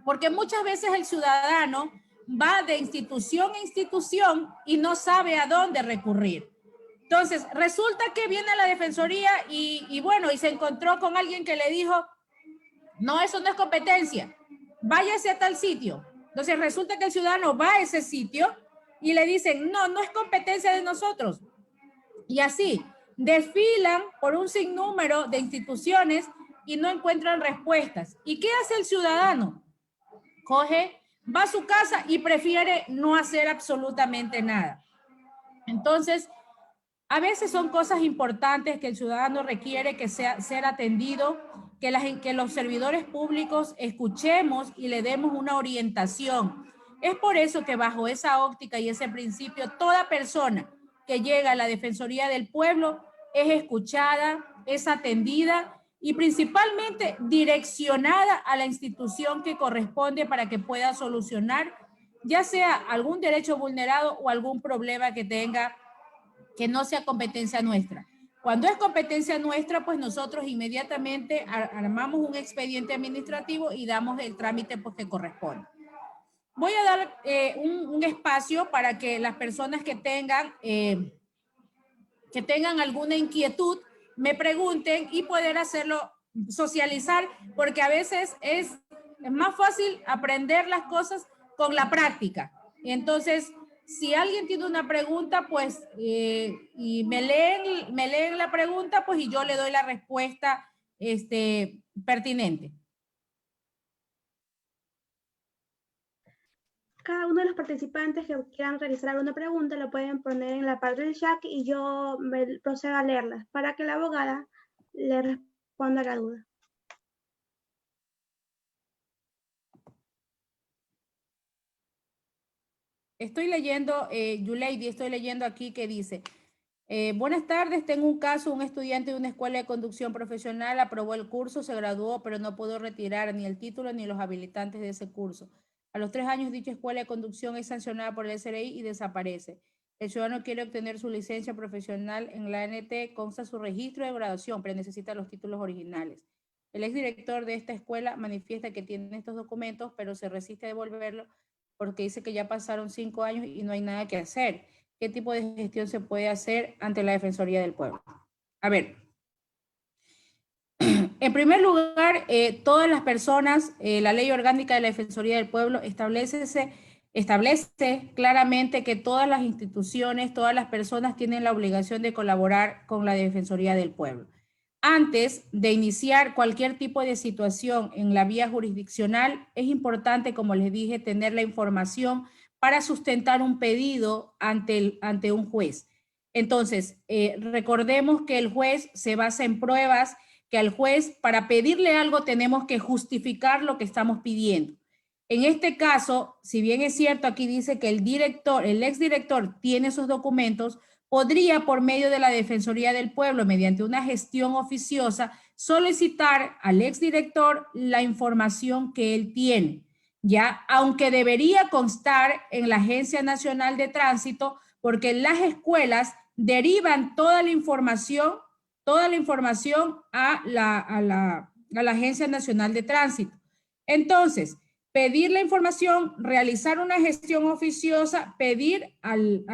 Porque muchas veces el ciudadano va de institución a institución y no sabe a dónde recurrir. Entonces, resulta que viene a la Defensoría y bueno, y se encontró con alguien que le dijo, no, eso no es competencia, váyase a tal sitio. Entonces, resulta que el ciudadano va a ese sitio y le dicen, no, no es competencia de nosotros. Y así, desfilan por un sinnúmero de instituciones y no encuentran respuestas. ¿Y qué hace el ciudadano? Coge, va a su casa y prefiere no hacer absolutamente nada. Entonces, a veces son cosas importantes que el ciudadano requiere que ser atendido, que los servidores públicos escuchemos y le demos una orientación. Es por eso que bajo esa óptica y ese principio, toda persona que llega a la Defensoría del Pueblo es escuchada, es atendida y principalmente direccionada a la institución que corresponde para que pueda solucionar ya sea algún derecho vulnerado o algún problema que tenga que no sea competencia nuestra. Cuando es competencia nuestra, pues nosotros inmediatamente armamos un expediente administrativo y damos el trámite pues, que corresponde. Voy a dar un espacio para que las personas que tengan alguna inquietud me pregunten y poder hacerlo, socializar, porque a veces es más fácil aprender las cosas con la práctica. Entonces, si alguien tiene una pregunta, pues, y me leen la pregunta, pues, y yo le doy la respuesta pertinente. Cada uno de los participantes que quieran realizar alguna pregunta lo pueden poner en la parte del chat y yo procedo a leerlas para que la abogada le responda a la duda. Estoy leyendo, Yuleidi, estoy leyendo aquí que dice, buenas tardes, tengo un caso, un estudiante de una escuela de conducción profesional aprobó el curso, se graduó, pero no pudo retirar ni el título ni los habilitantes de ese curso. A los 3 años dicha escuela de conducción es sancionada por el SRI y desaparece. El ciudadano quiere obtener su licencia profesional en la ANT, consta su registro de graduación, pero necesita los títulos originales. El exdirector de esta escuela manifiesta que tiene estos documentos, pero se resiste a devolverlo porque dice que ya pasaron 5 años y no hay nada que hacer. ¿Qué tipo de gestión se puede hacer ante la Defensoría del Pueblo? A ver, en primer lugar, todas las personas, la Ley Orgánica de la Defensoría del Pueblo establece claramente que todas las instituciones, todas las personas tienen la obligación de colaborar con la Defensoría del Pueblo. Antes de iniciar cualquier tipo de situación en la vía jurisdiccional, es importante, como les dije, tener la información para sustentar un pedido ante un juez. Entonces, recordemos que el juez se basa en pruebas, que al juez, para pedirle algo, tenemos que justificar lo que estamos pidiendo. En este caso, si bien es cierto, aquí dice que el exdirector tiene esos documentos, podría, por medio de la Defensoría del Pueblo, mediante una gestión oficiosa, solicitar al exdirector la información que él tiene, ¿ya? Aunque debería constar en la Agencia Nacional de Tránsito, porque las escuelas derivan toda la información a la Agencia Nacional de Tránsito. Entonces, pedir la información, realizar una gestión oficiosa, pedir al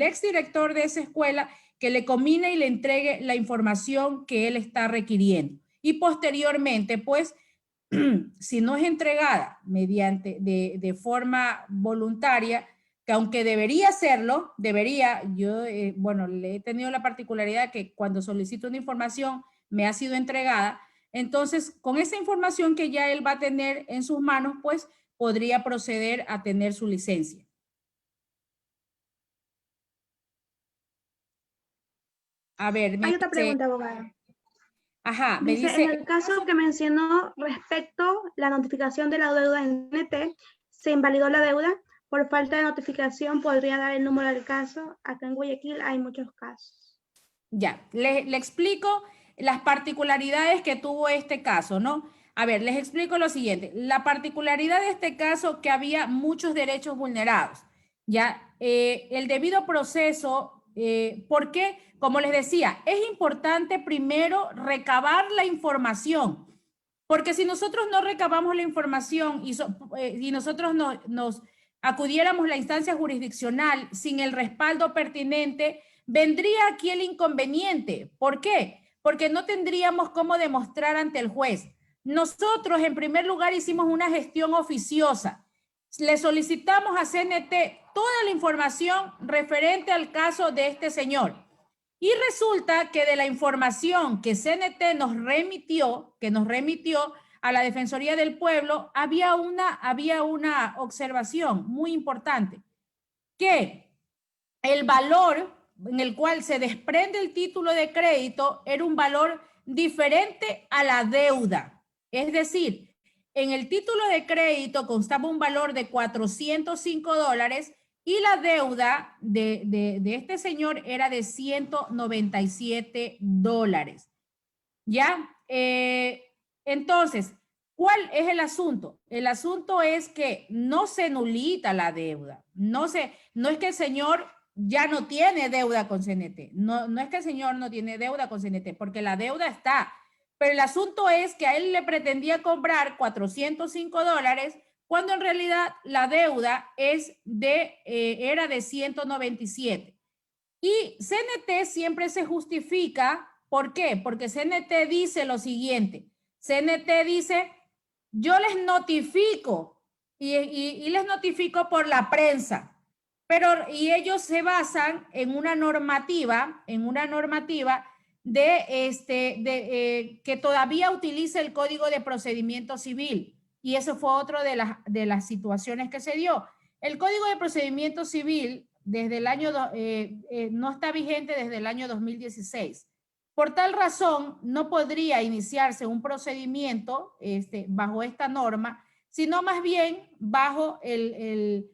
exdirector de esa escuela que le combine y le entregue la información que él está requiriendo. Y posteriormente, pues, si no es entregada mediante de forma voluntaria, que aunque debería hacerlo, yo, bueno, le he tenido la particularidad que cuando solicito una información me ha sido entregada. Entonces, con esa información que ya él va a tener en sus manos, pues podría proceder a tener su licencia. A ver, hay otra pregunta, abogada. Ajá, me dice, en el caso que mencionó respecto la notificación de la deuda en NT, se invalidó la deuda, por falta de notificación, ¿podría dar el número del caso? Acá en Guayaquil hay muchos casos. Ya, le explico las particularidades que tuvo este caso, ¿no? A ver, les explico lo siguiente. La particularidad de este caso que había muchos derechos vulnerados, ¿ya? El debido proceso, ¿por qué? Como les decía, es importante primero recabar la información, porque si nosotros no recabamos la información y nosotros nos acudiéramos a la instancia jurisdiccional sin el respaldo pertinente, vendría aquí el inconveniente. ¿Por qué? Porque no tendríamos cómo demostrar ante el juez. Nosotros, en primer lugar, hicimos una gestión oficiosa. Le solicitamos a CNT toda la información referente al caso de este señor. Y resulta que de la información que CNT nos remitió a la Defensoría del Pueblo, había una observación muy importante, que el valor en el cual se desprende el título de crédito era un valor diferente a la deuda. Es decir, en el título de crédito constaba un valor de $405 y la deuda de este señor era de $197. ¿Ya? Entonces, ¿cuál es el asunto? El asunto es que no se nulita la deuda. No es que el señor ya no tiene deuda con CNT. No es que el señor no tiene deuda con CNT, porque la deuda está. Pero el asunto es que a él le pretendía cobrar $405 cuando en realidad la deuda era de 197. Y CNT siempre se justifica. ¿Por qué? Porque CNT dice lo siguiente. CNT dice, yo les notifico y les notifico por la prensa, y ellos se basan en una normativa que todavía utiliza el Código de Procedimiento Civil. Y eso fue otro de las situaciones que se dio. El Código de Procedimiento Civil desde el año no está vigente desde el año 2016. Por tal razón, no podría iniciarse un procedimiento bajo esta norma, sino más bien bajo el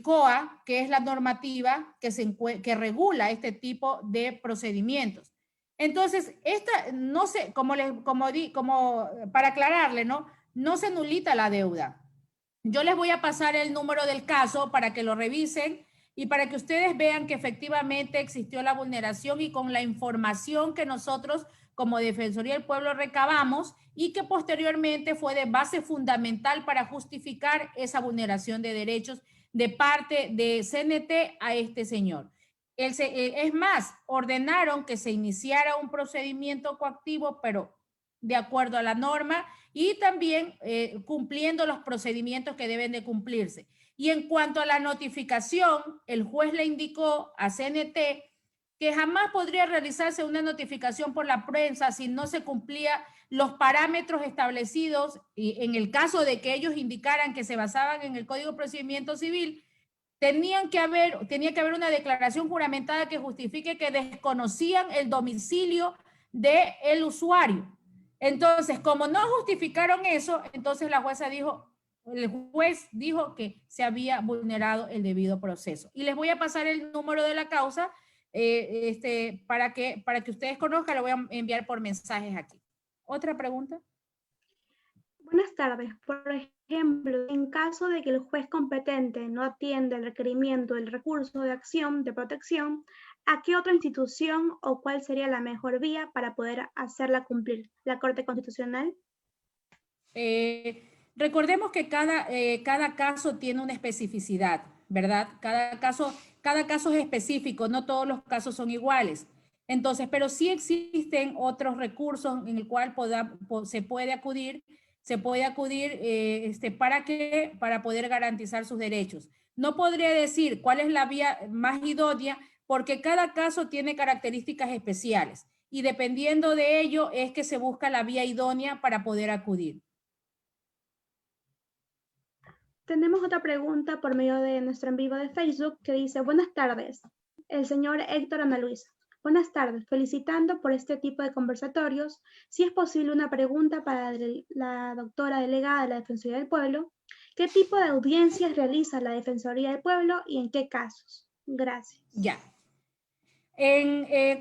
COA, que es la normativa que regula este tipo de procedimientos. Entonces, no sé, como para aclararle, ¿no? No se nulita la deuda. Yo les voy a pasar el número del caso para que lo revisen y para que ustedes vean que efectivamente existió la vulneración y con la información que nosotros como Defensoría del Pueblo recabamos y que posteriormente fue de base fundamental para justificar esa vulneración de derechos de parte de CNT a este señor. Es más, ordenaron que se iniciara un procedimiento coactivo, pero de acuerdo a la norma y también cumpliendo los procedimientos que deben de cumplirse. Y en cuanto a la notificación, el juez le indicó a CNT que jamás podría realizarse una notificación por la prensa si no se cumplía los parámetros establecidos y en el caso de que ellos indicaran que se basaban en el Código de Procedimiento Civil, tenía que haber una declaración juramentada que justifique que desconocían el domicilio del usuario. Entonces, como no justificaron eso, entonces el juez dijo que se había vulnerado el debido proceso. Y les voy a pasar el número de la causa para que ustedes conozcan, lo voy a enviar por mensajes aquí. ¿Otra pregunta? Buenas tardes. Por ejemplo, en caso de que el juez competente no atienda el requerimiento del recurso de acción de protección, ¿a qué otra institución o cuál sería la mejor vía para poder hacerla cumplir? ¿La Corte Constitucional? Recordemos que cada caso tiene una especificidad, ¿verdad? Cada caso es específico, no todos los casos son iguales. Entonces, pero sí existen otros recursos en el cual se puede acudir para poder garantizar sus derechos. No podría decir cuál es la vía más idónea porque cada caso tiene características especiales y dependiendo de ello es que se busca la vía idónea para poder acudir. Tenemos otra pregunta por medio de nuestro en vivo de Facebook que dice, buenas tardes, el señor Héctor Ana Luisa. Buenas tardes, felicitando por este tipo de conversatorios. Si es posible una pregunta para la doctora delegada de la Defensoría del Pueblo, ¿qué tipo de audiencias realiza la Defensoría del Pueblo y en qué casos? Gracias. Ya.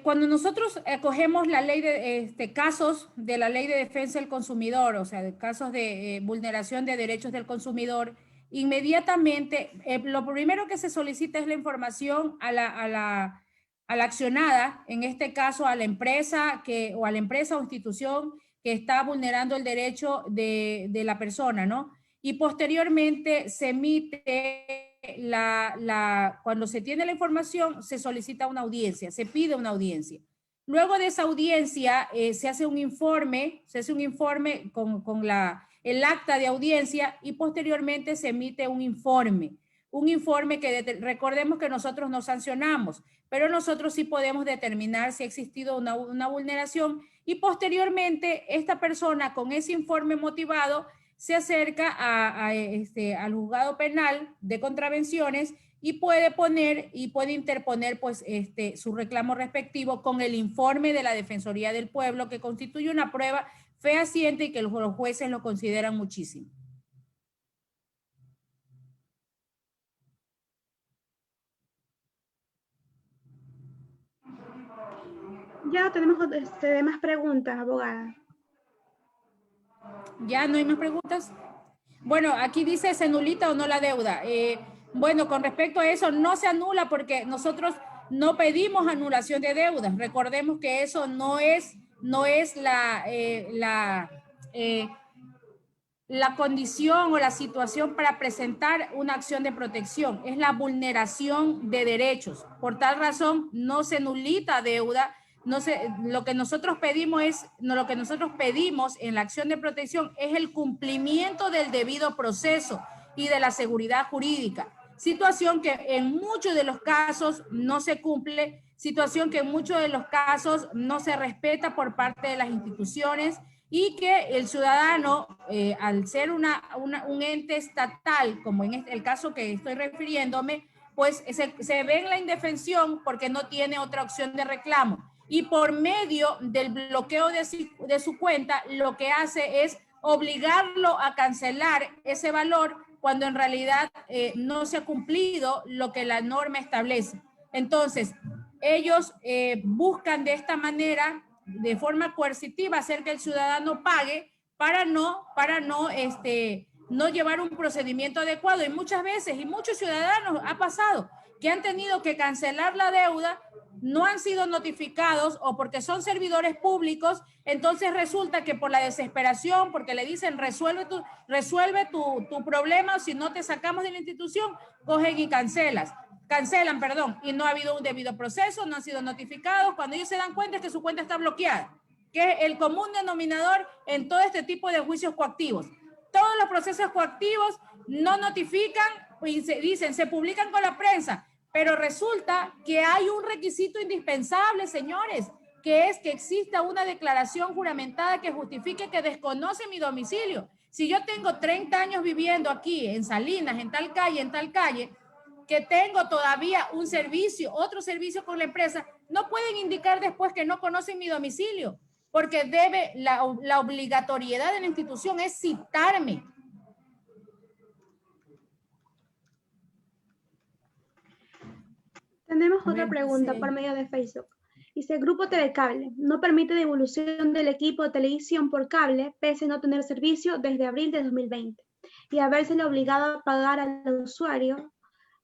Cuando nosotros acogemos la ley de casos de la Ley de Defensa del Consumidor, o sea, de casos de vulneración de derechos del consumidor, inmediatamente lo primero que se solicita es la información a la accionada, en este caso a la empresa o institución que está vulnerando el derecho de la persona, ¿no? Y posteriormente se emite cuando se tiene la información, se solicita una audiencia, se pide una audiencia. Luego de esa audiencia se hace un informe con el acta de audiencia y posteriormente se emite un informe que recordemos que nosotros no sancionamos, pero nosotros sí podemos determinar si ha existido una vulneración y posteriormente esta persona con ese informe motivado se acerca al juzgado penal de contravenciones y puede interponer pues, su reclamo respectivo con el informe de la Defensoría del Pueblo que constituye una prueba fehaciente y que los jueces lo consideran muchísimo. Ya tenemos más preguntas, abogada. ¿Ya no hay más preguntas? Bueno, aquí dice, ¿se anulita o no la deuda? Bueno, con respecto a eso, no se anula porque nosotros no pedimos anulación de deudas. Recordemos que eso no es la condición o la situación para presentar una acción de protección. Es la vulneración de derechos. Por tal razón, no se nulita deuda. Lo que nosotros pedimos en la acción de protección es el cumplimiento del debido proceso y de la seguridad jurídica. Situación que en muchos de los casos no se cumple, situación que en muchos de los casos no se respeta por parte de las instituciones y que el ciudadano, al ser un ente estatal, como en el caso que estoy refiriéndome, pues se ve en la indefensión porque no tiene otra opción de reclamo. Y por medio del bloqueo de su cuenta, lo que hace es obligarlo a cancelar ese valor cuando en realidad no se ha cumplido lo que la norma establece. Entonces, ellos buscan de esta manera, de forma coercitiva, hacer que el ciudadano pague para no no llevar un procedimiento adecuado. Y muchas veces, y muchos ciudadanos ha pasado, que han tenido que cancelar la deuda, no han sido notificados o porque son servidores públicos, entonces resulta que por la desesperación, porque le dicen resuelve tu problema, o si no te sacamos de la institución, cogen y cancelan, perdón, y no ha habido un debido proceso, no han sido notificados. Cuando ellos se dan cuenta es que su cuenta está bloqueada, que es el común denominador en todo este tipo de juicios coactivos. Todos los procesos coactivos no notifican y se publican con la prensa, pero resulta que hay un requisito indispensable, señores, que es que exista una declaración juramentada que justifique que desconoce mi domicilio. Si yo tengo 30 años viviendo aquí en Salinas, en tal calle, que tengo todavía un servicio, otro servicio con la empresa, no pueden indicar después que no conocen mi domicilio, porque la obligatoriedad de la institución es citarme. Tenemos otra pregunta por medio de Facebook. Dice, Grupo TV Cable no permite devolución del equipo de televisión por cable pese a no tener servicio desde abril de 2020 y habérselo obligado a pagar al usuario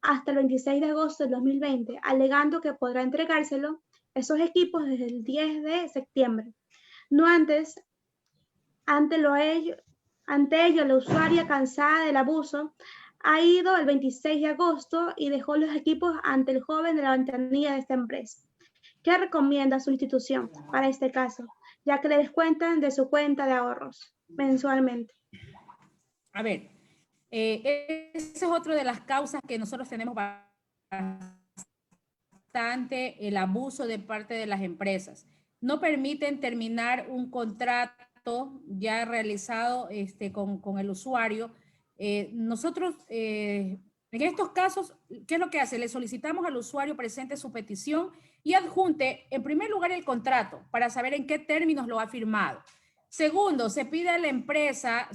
hasta el 26 de agosto de 2020, alegando que podrá entregárselo esos equipos desde el 10 de septiembre. No antes, ante ello, la usuaria, cansada del abuso, ha ido el 26 de agosto y dejó los equipos ante el joven de la ventanilla de esta empresa. ¿Qué recomienda su institución para este caso, ya que le descuentan de su cuenta de ahorros mensualmente? A ver, esa es otra de las causas que nosotros tenemos bastante, el abuso de parte de las empresas. No permiten terminar un contrato ya realizado con el usuario. Nosotros, en estos casos, ¿qué es lo que hace? Le solicitamos al usuario presente su petición y adjunte, en primer lugar, el contrato para saber en qué términos lo ha firmado. Segundo, se pide a la empresa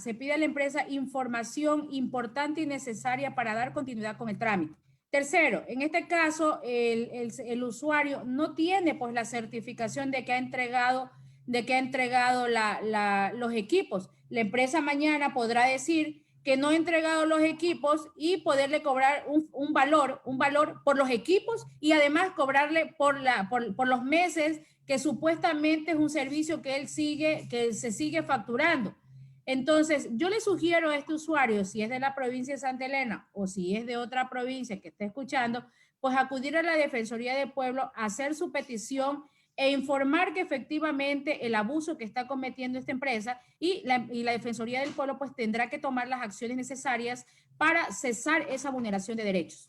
información importante y necesaria para dar continuidad con el trámite. Tercero, en este caso, el usuario no tiene pues la certificación de que ha entregado los equipos. La empresa mañana podrá decir que no ha entregado los equipos y poderle cobrar un valor por los equipos y además cobrarle por los meses que supuestamente es un servicio que se sigue facturando. Entonces, yo le sugiero a este usuario, si es de la provincia de Santa Elena o si es de otra provincia que esté escuchando, pues acudir a la Defensoría del Pueblo, hacer su petición e informar que efectivamente el abuso que está cometiendo esta empresa y la Defensoría del Pueblo pues tendrá que tomar las acciones necesarias para cesar esa vulneración de derechos.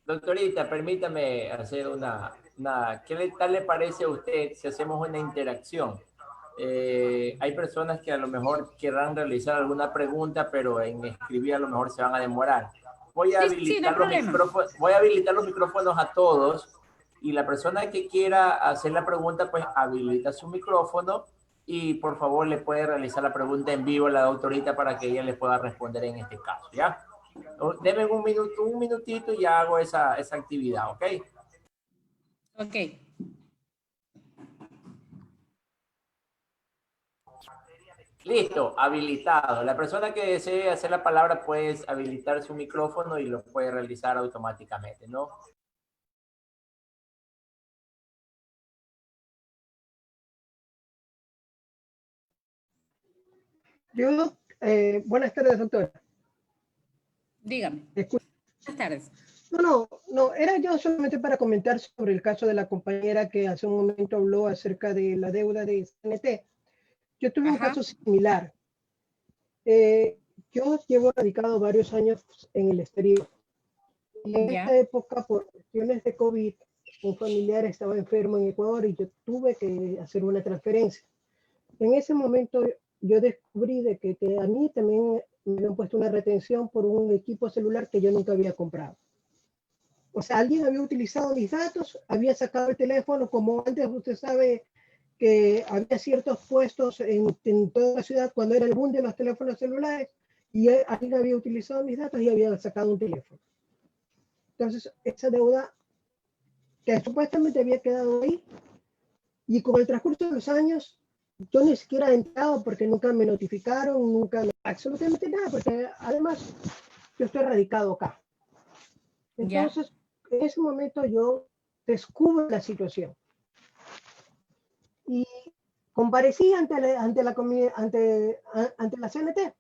Doctorita, permítame hacer ¿qué tal le parece a usted si hacemos una interacción? Hay personas que a lo mejor querrán realizar alguna pregunta, pero en escribir a lo mejor se van a demorar. Voy a habilitar los micrófonos a todos y la persona que quiera hacer la pregunta, pues habilita su micrófono y por favor le puede realizar la pregunta en vivo a la doctorita para que ella le pueda responder en este caso, ¿ya? Deme un minutito y ya hago esa actividad, ¿ok? Ok. Listo, habilitado. La persona que desee hacer la palabra puede habilitar su micrófono y lo puede realizar automáticamente, ¿no? Buenas tardes, doctora. Dígame. Buenas tardes. No, era yo solamente para comentar sobre el caso de la compañera que hace un momento habló acerca de la deuda de CNT. Yo tuve un caso similar. Yo llevo radicado varios años en el exterior. Y en esta época, por cuestiones de COVID, un familiar estaba enfermo en Ecuador y yo tuve que hacer una transferencia. En ese momento yo descubrí de que a mí también me habían puesto una retención por un equipo celular que yo nunca había comprado. O sea, alguien había utilizado mis datos, había sacado el teléfono, como antes usted sabe que había ciertos puestos en toda la ciudad cuando era el boom de los teléfonos celulares, y alguien había utilizado mis datos y había sacado un teléfono. Entonces, esa deuda que supuestamente había quedado ahí, y con el transcurso de los años, yo ni siquiera he entrado porque nunca me notificaron, absolutamente nada, porque además yo estoy radicado acá. Entonces, en ese momento yo descubro la situación y comparecí ante la CNT.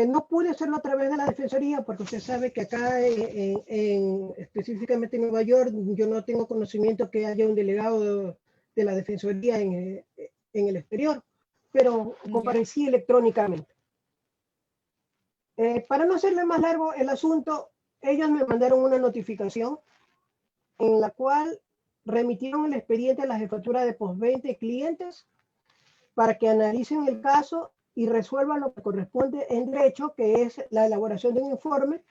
No pude hacerlo a través de la Defensoría porque usted sabe que acá, específicamente en Nueva York, yo no tengo conocimiento que haya un delegado de la Defensoría en el exterior, pero comparecí electrónicamente. Para no hacerle más largo el asunto, ellos me mandaron una notificación en la cual remitieron el expediente a la jefatura de postventa y clientes para que analicen el caso y resuelvan lo que corresponde en derecho, que es la elaboración de un informe,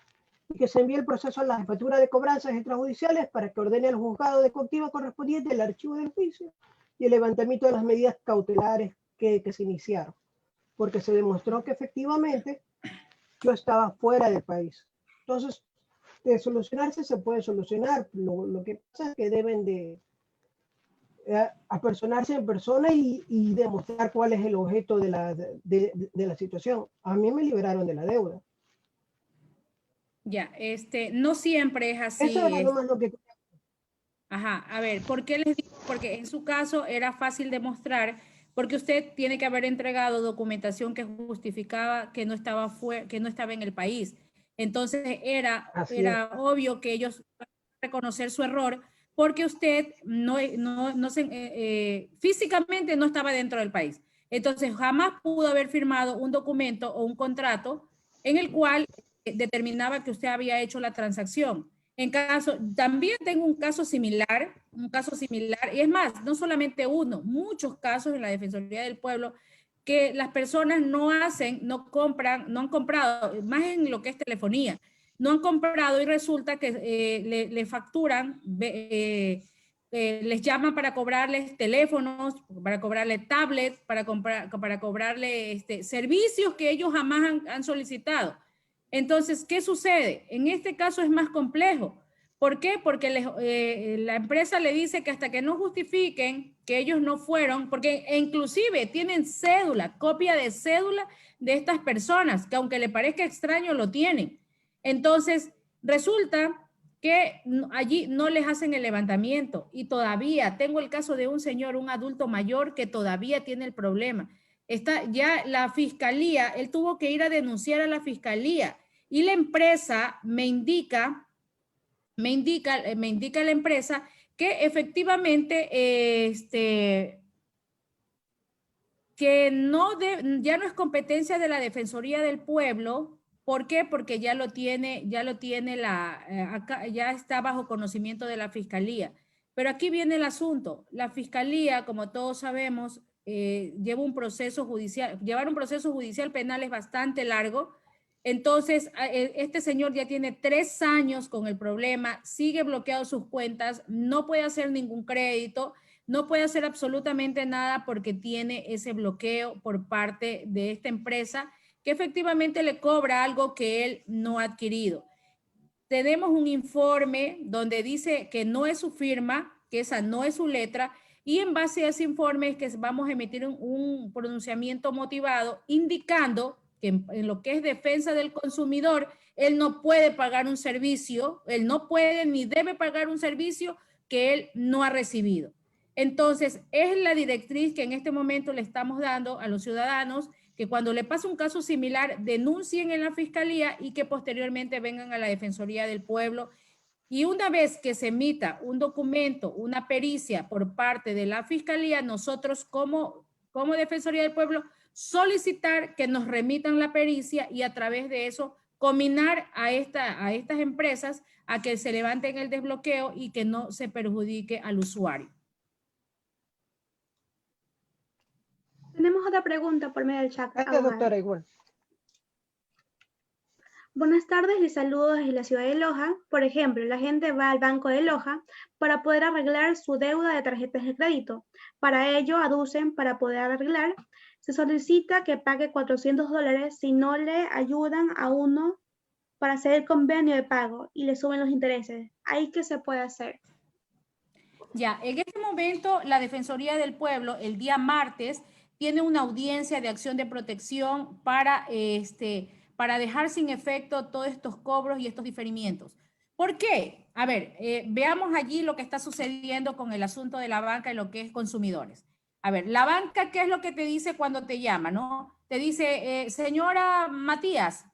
y que se envíe el proceso a la jefatura de cobranzas extrajudiciales para que ordene al juzgado de coactiva correspondiente el archivo del juicio y el levantamiento de las medidas cautelares que se iniciaron, porque se demostró que efectivamente yo estaba fuera del país. Entonces, de solucionarse se puede solucionar. Lo que pasa es que deben de apersonarse en persona y demostrar cuál es el objeto de la situación. A mí me liberaron de la deuda. Ya, no siempre es así. Eso era nomás lo que... Ajá, a ver, ¿por qué les digo? Porque en su caso era fácil demostrar, porque usted tiene que haber entregado documentación que justificaba que no estaba en el país. Entonces era obvio que ellos iban a reconocer su error porque usted físicamente no estaba dentro del país. Entonces jamás pudo haber firmado un documento o un contrato en el cual determinaba que usted había hecho la transacción. También tengo un caso similar, y es más, no solamente uno, muchos casos en la Defensoría del Pueblo que las personas no han comprado, más en lo que es telefonía, no han comprado y resulta que le facturan, les llaman para cobrarles teléfonos, para cobrarles tablets, para cobrarle servicios que ellos jamás han solicitado. Entonces, ¿qué sucede? En este caso es más complejo. ¿Por qué? Porque la empresa le dice que hasta que no justifiquen que ellos no fueron, porque inclusive tienen cédula, copia de cédula de estas personas, que aunque le parezca extraño, lo tienen. Entonces, resulta que allí no les hacen el levantamiento y todavía tengo el caso de un señor, un adulto mayor que todavía tiene el problema. Ya la fiscalía, él tuvo que ir a denunciar a la fiscalía y la empresa me indica la empresa que efectivamente que ya no es competencia de la Defensoría del Pueblo. ¿Por qué? Porque ya está bajo conocimiento de la fiscalía. Pero aquí viene el asunto. La fiscalía, como todos sabemos, llevar un proceso judicial penal es bastante largo. Entonces, este señor ya tiene 3 años con el problema, sigue bloqueado sus cuentas, no puede hacer ningún crédito, no puede hacer absolutamente nada porque tiene ese bloqueo por parte de esta empresa que efectivamente le cobra algo que él no ha adquirido. Tenemos un informe donde dice que no es su firma, que esa no es su letra, y en base a ese informe es que vamos a emitir un pronunciamiento motivado indicando que en lo que es defensa del consumidor, él no puede pagar un servicio, él no puede ni debe pagar un servicio que él no ha recibido. Entonces, es la directriz que en este momento le estamos dando a los ciudadanos, que cuando le pase un caso similar denuncien en la fiscalía y que posteriormente vengan a la Defensoría del Pueblo. Y una vez que se emita un documento, una pericia por parte de la fiscalía, nosotros como Defensoría del Pueblo solicitar que nos remitan la pericia y a través de eso combinar a estas empresas a que se levanten el desbloqueo y que no se perjudique al usuario. Tenemos otra pregunta por medio del chat. Doctora, igual. Buenas tardes y saludos desde la ciudad de Loja. Por ejemplo, la gente va al banco de Loja para poder arreglar su deuda de tarjetas de crédito. Para ello, aducen para poder arreglar. Se solicita que pague $400 si no le ayudan a uno para hacer el convenio de pago y le suben los intereses. ¿Ahí qué se puede hacer? Ya, en este momento la Defensoría del Pueblo el día martes tiene una audiencia de acción de protección para dejar sin efecto todos estos cobros y estos diferimientos. ¿Por qué? A ver, veamos allí lo que está sucediendo con el asunto de la banca y lo que es consumidores. A ver, la banca, ¿qué es lo que te dice cuando te llama, no? Te dice, señora Matías,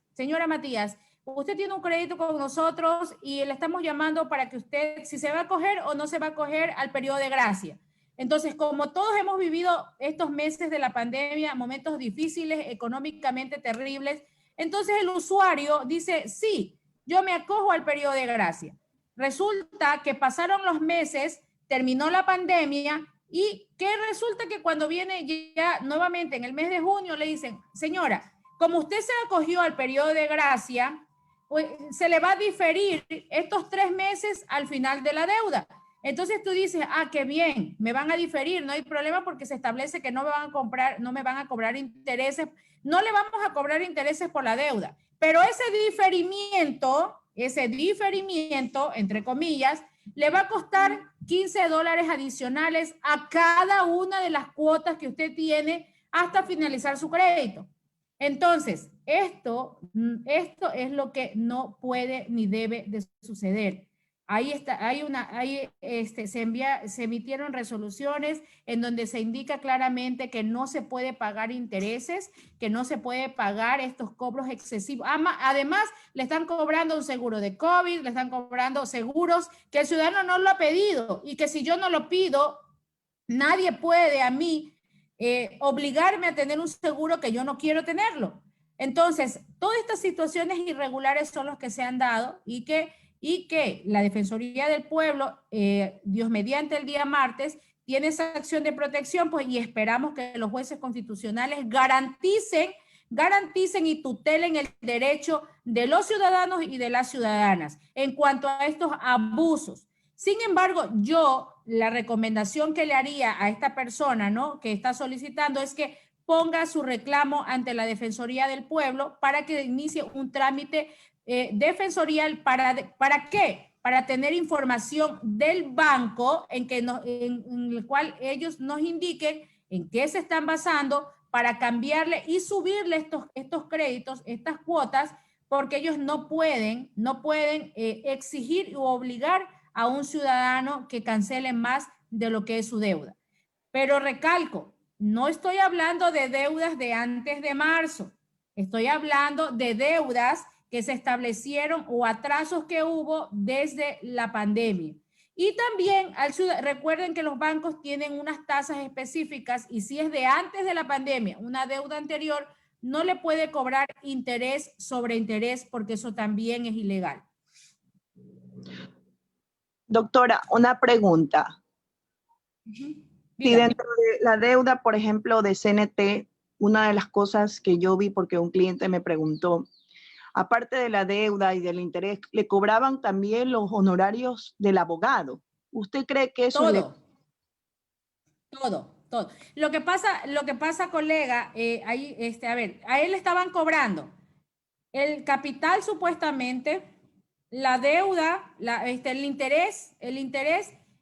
usted tiene un crédito con nosotros y le estamos llamando para que usted, si se va a acoger o no se va a acoger al periodo de gracia. Entonces, como todos hemos vivido estos meses de la pandemia, momentos difíciles, económicamente terribles, entonces el usuario dice, sí, yo me acojo al periodo de gracia. Resulta que pasaron los meses, terminó la pandemia y que resulta que cuando viene ya nuevamente en el mes de junio le dicen, señora, como usted se acogió al periodo de gracia, pues se le va a diferir estos 3 meses al final de la deuda. Entonces tú dices, ah, qué bien, me van a diferir, no hay problema porque se establece que no me van a cobrar intereses, no le vamos a cobrar intereses por la deuda. Pero ese diferimiento, entre comillas, le va a costar $15 adicionales a cada una de las cuotas que usted tiene hasta finalizar su crédito. Entonces, esto es lo que no puede ni debe de suceder. Ahí está, se emitieron resoluciones en donde se indica claramente que no se puede pagar intereses, que no se puede pagar estos cobros excesivos. Además, le están cobrando un seguro de COVID, le están cobrando seguros que el ciudadano no lo ha pedido y que si yo no lo pido, nadie puede a mí obligarme a tener un seguro que yo no quiero tenerlo. Entonces, todas estas situaciones irregulares son las que se han dado y que la Defensoría del Pueblo, Dios mediante el día martes, tiene esa acción de protección, pues, y esperamos que los jueces constitucionales garanticen y tutelen el derecho de los ciudadanos y de las ciudadanas en cuanto a estos abusos. Sin embargo, la recomendación que le haría a esta persona, ¿no?, que está solicitando es que ponga su reclamo ante la Defensoría del Pueblo para que inicie un trámite defensorial. ¿Para qué? Para tener información del banco en el cual ellos nos indiquen en qué se están basando para cambiarle y subirle estos créditos, estas cuotas, porque ellos no pueden exigir o obligar a un ciudadano que cancele más de lo que es su deuda. Pero recalco, no estoy hablando de deudas de antes de marzo, estoy hablando de deudas que se establecieron o atrasos que hubo desde la pandemia. Y también, recuerden que los bancos tienen unas tasas específicas y si es de antes de la pandemia, una deuda anterior, no le puede cobrar interés sobre interés porque eso también es ilegal. Doctora, una pregunta. Si dentro de la deuda, por ejemplo, de CNT, una de las cosas que yo vi porque un cliente me preguntó, aparte de la deuda y del interés, le cobraban también los honorarios del abogado. ¿Usted cree que eso Todo. Lo que pasa, colega, a ver, a él le estaban cobrando el capital supuestamente, la deuda, el interés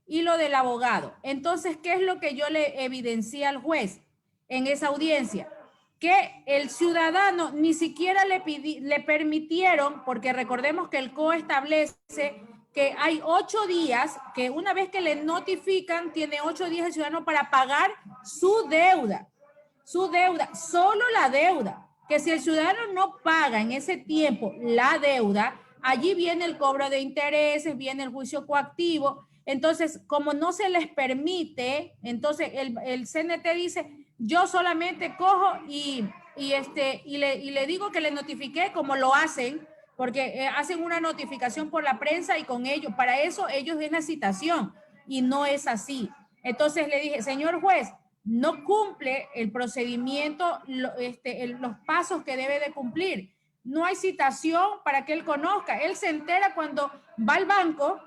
y lo del abogado. Entonces, ¿qué es lo que yo le evidencié al juez en esa audiencia? Que el ciudadano ni siquiera le permitieron, porque recordemos que el COE establece que hay 8 días, que una vez que le notifican, tiene 8 días el ciudadano para pagar su deuda, solo la deuda. Que si el ciudadano no paga en ese tiempo la deuda, allí viene el cobro de intereses, viene el juicio coactivo. Entonces, como no se les permite, entonces el CNT dice, yo solamente cojo y le digo que le notifiqué, como lo hacen, porque hacen una notificación por la prensa y con ellos, para eso ellos den la citación y no es así. Entonces le dije, señor juez, no cumple el procedimiento, los pasos que debe de cumplir. No hay citación para que él conozca. Él se entera cuando va al banco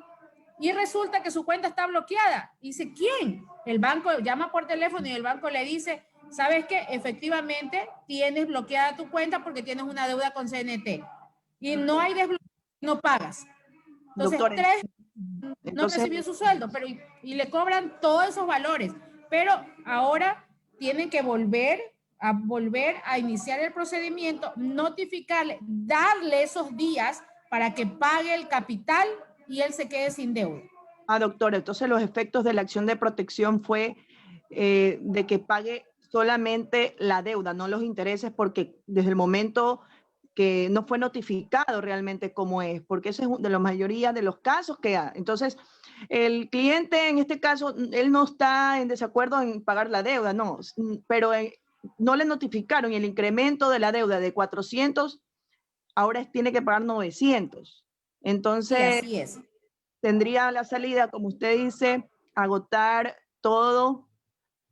y resulta que su cuenta está bloqueada. Dice, ¿quién? El banco llama por teléfono y el banco le dice, ¿sabes qué? Efectivamente, tienes bloqueada tu cuenta porque tienes una deuda con CNT. Y no hay desbloqueo, no pagas. Entonces, doctor, Entonces, no recibió su sueldo, pero y le cobran todos esos valores. Pero ahora tienen que volver a iniciar el procedimiento, notificarle, darle esos días para que pague el capital y él se quede sin deuda. doctora, entonces los efectos de la acción de protección fue de que pague solamente la deuda, no los intereses, porque desde el momento que no fue notificado realmente cómo es, porque ese es de la mayoría de los casos que hay. Entonces, el cliente en este caso, él no está en desacuerdo en pagar la deuda, no, pero no le notificaron y el incremento de la deuda de 400, ahora tiene que pagar 900. Entonces, sí, así es. Tendría la salida, como usted dice, agotar todo,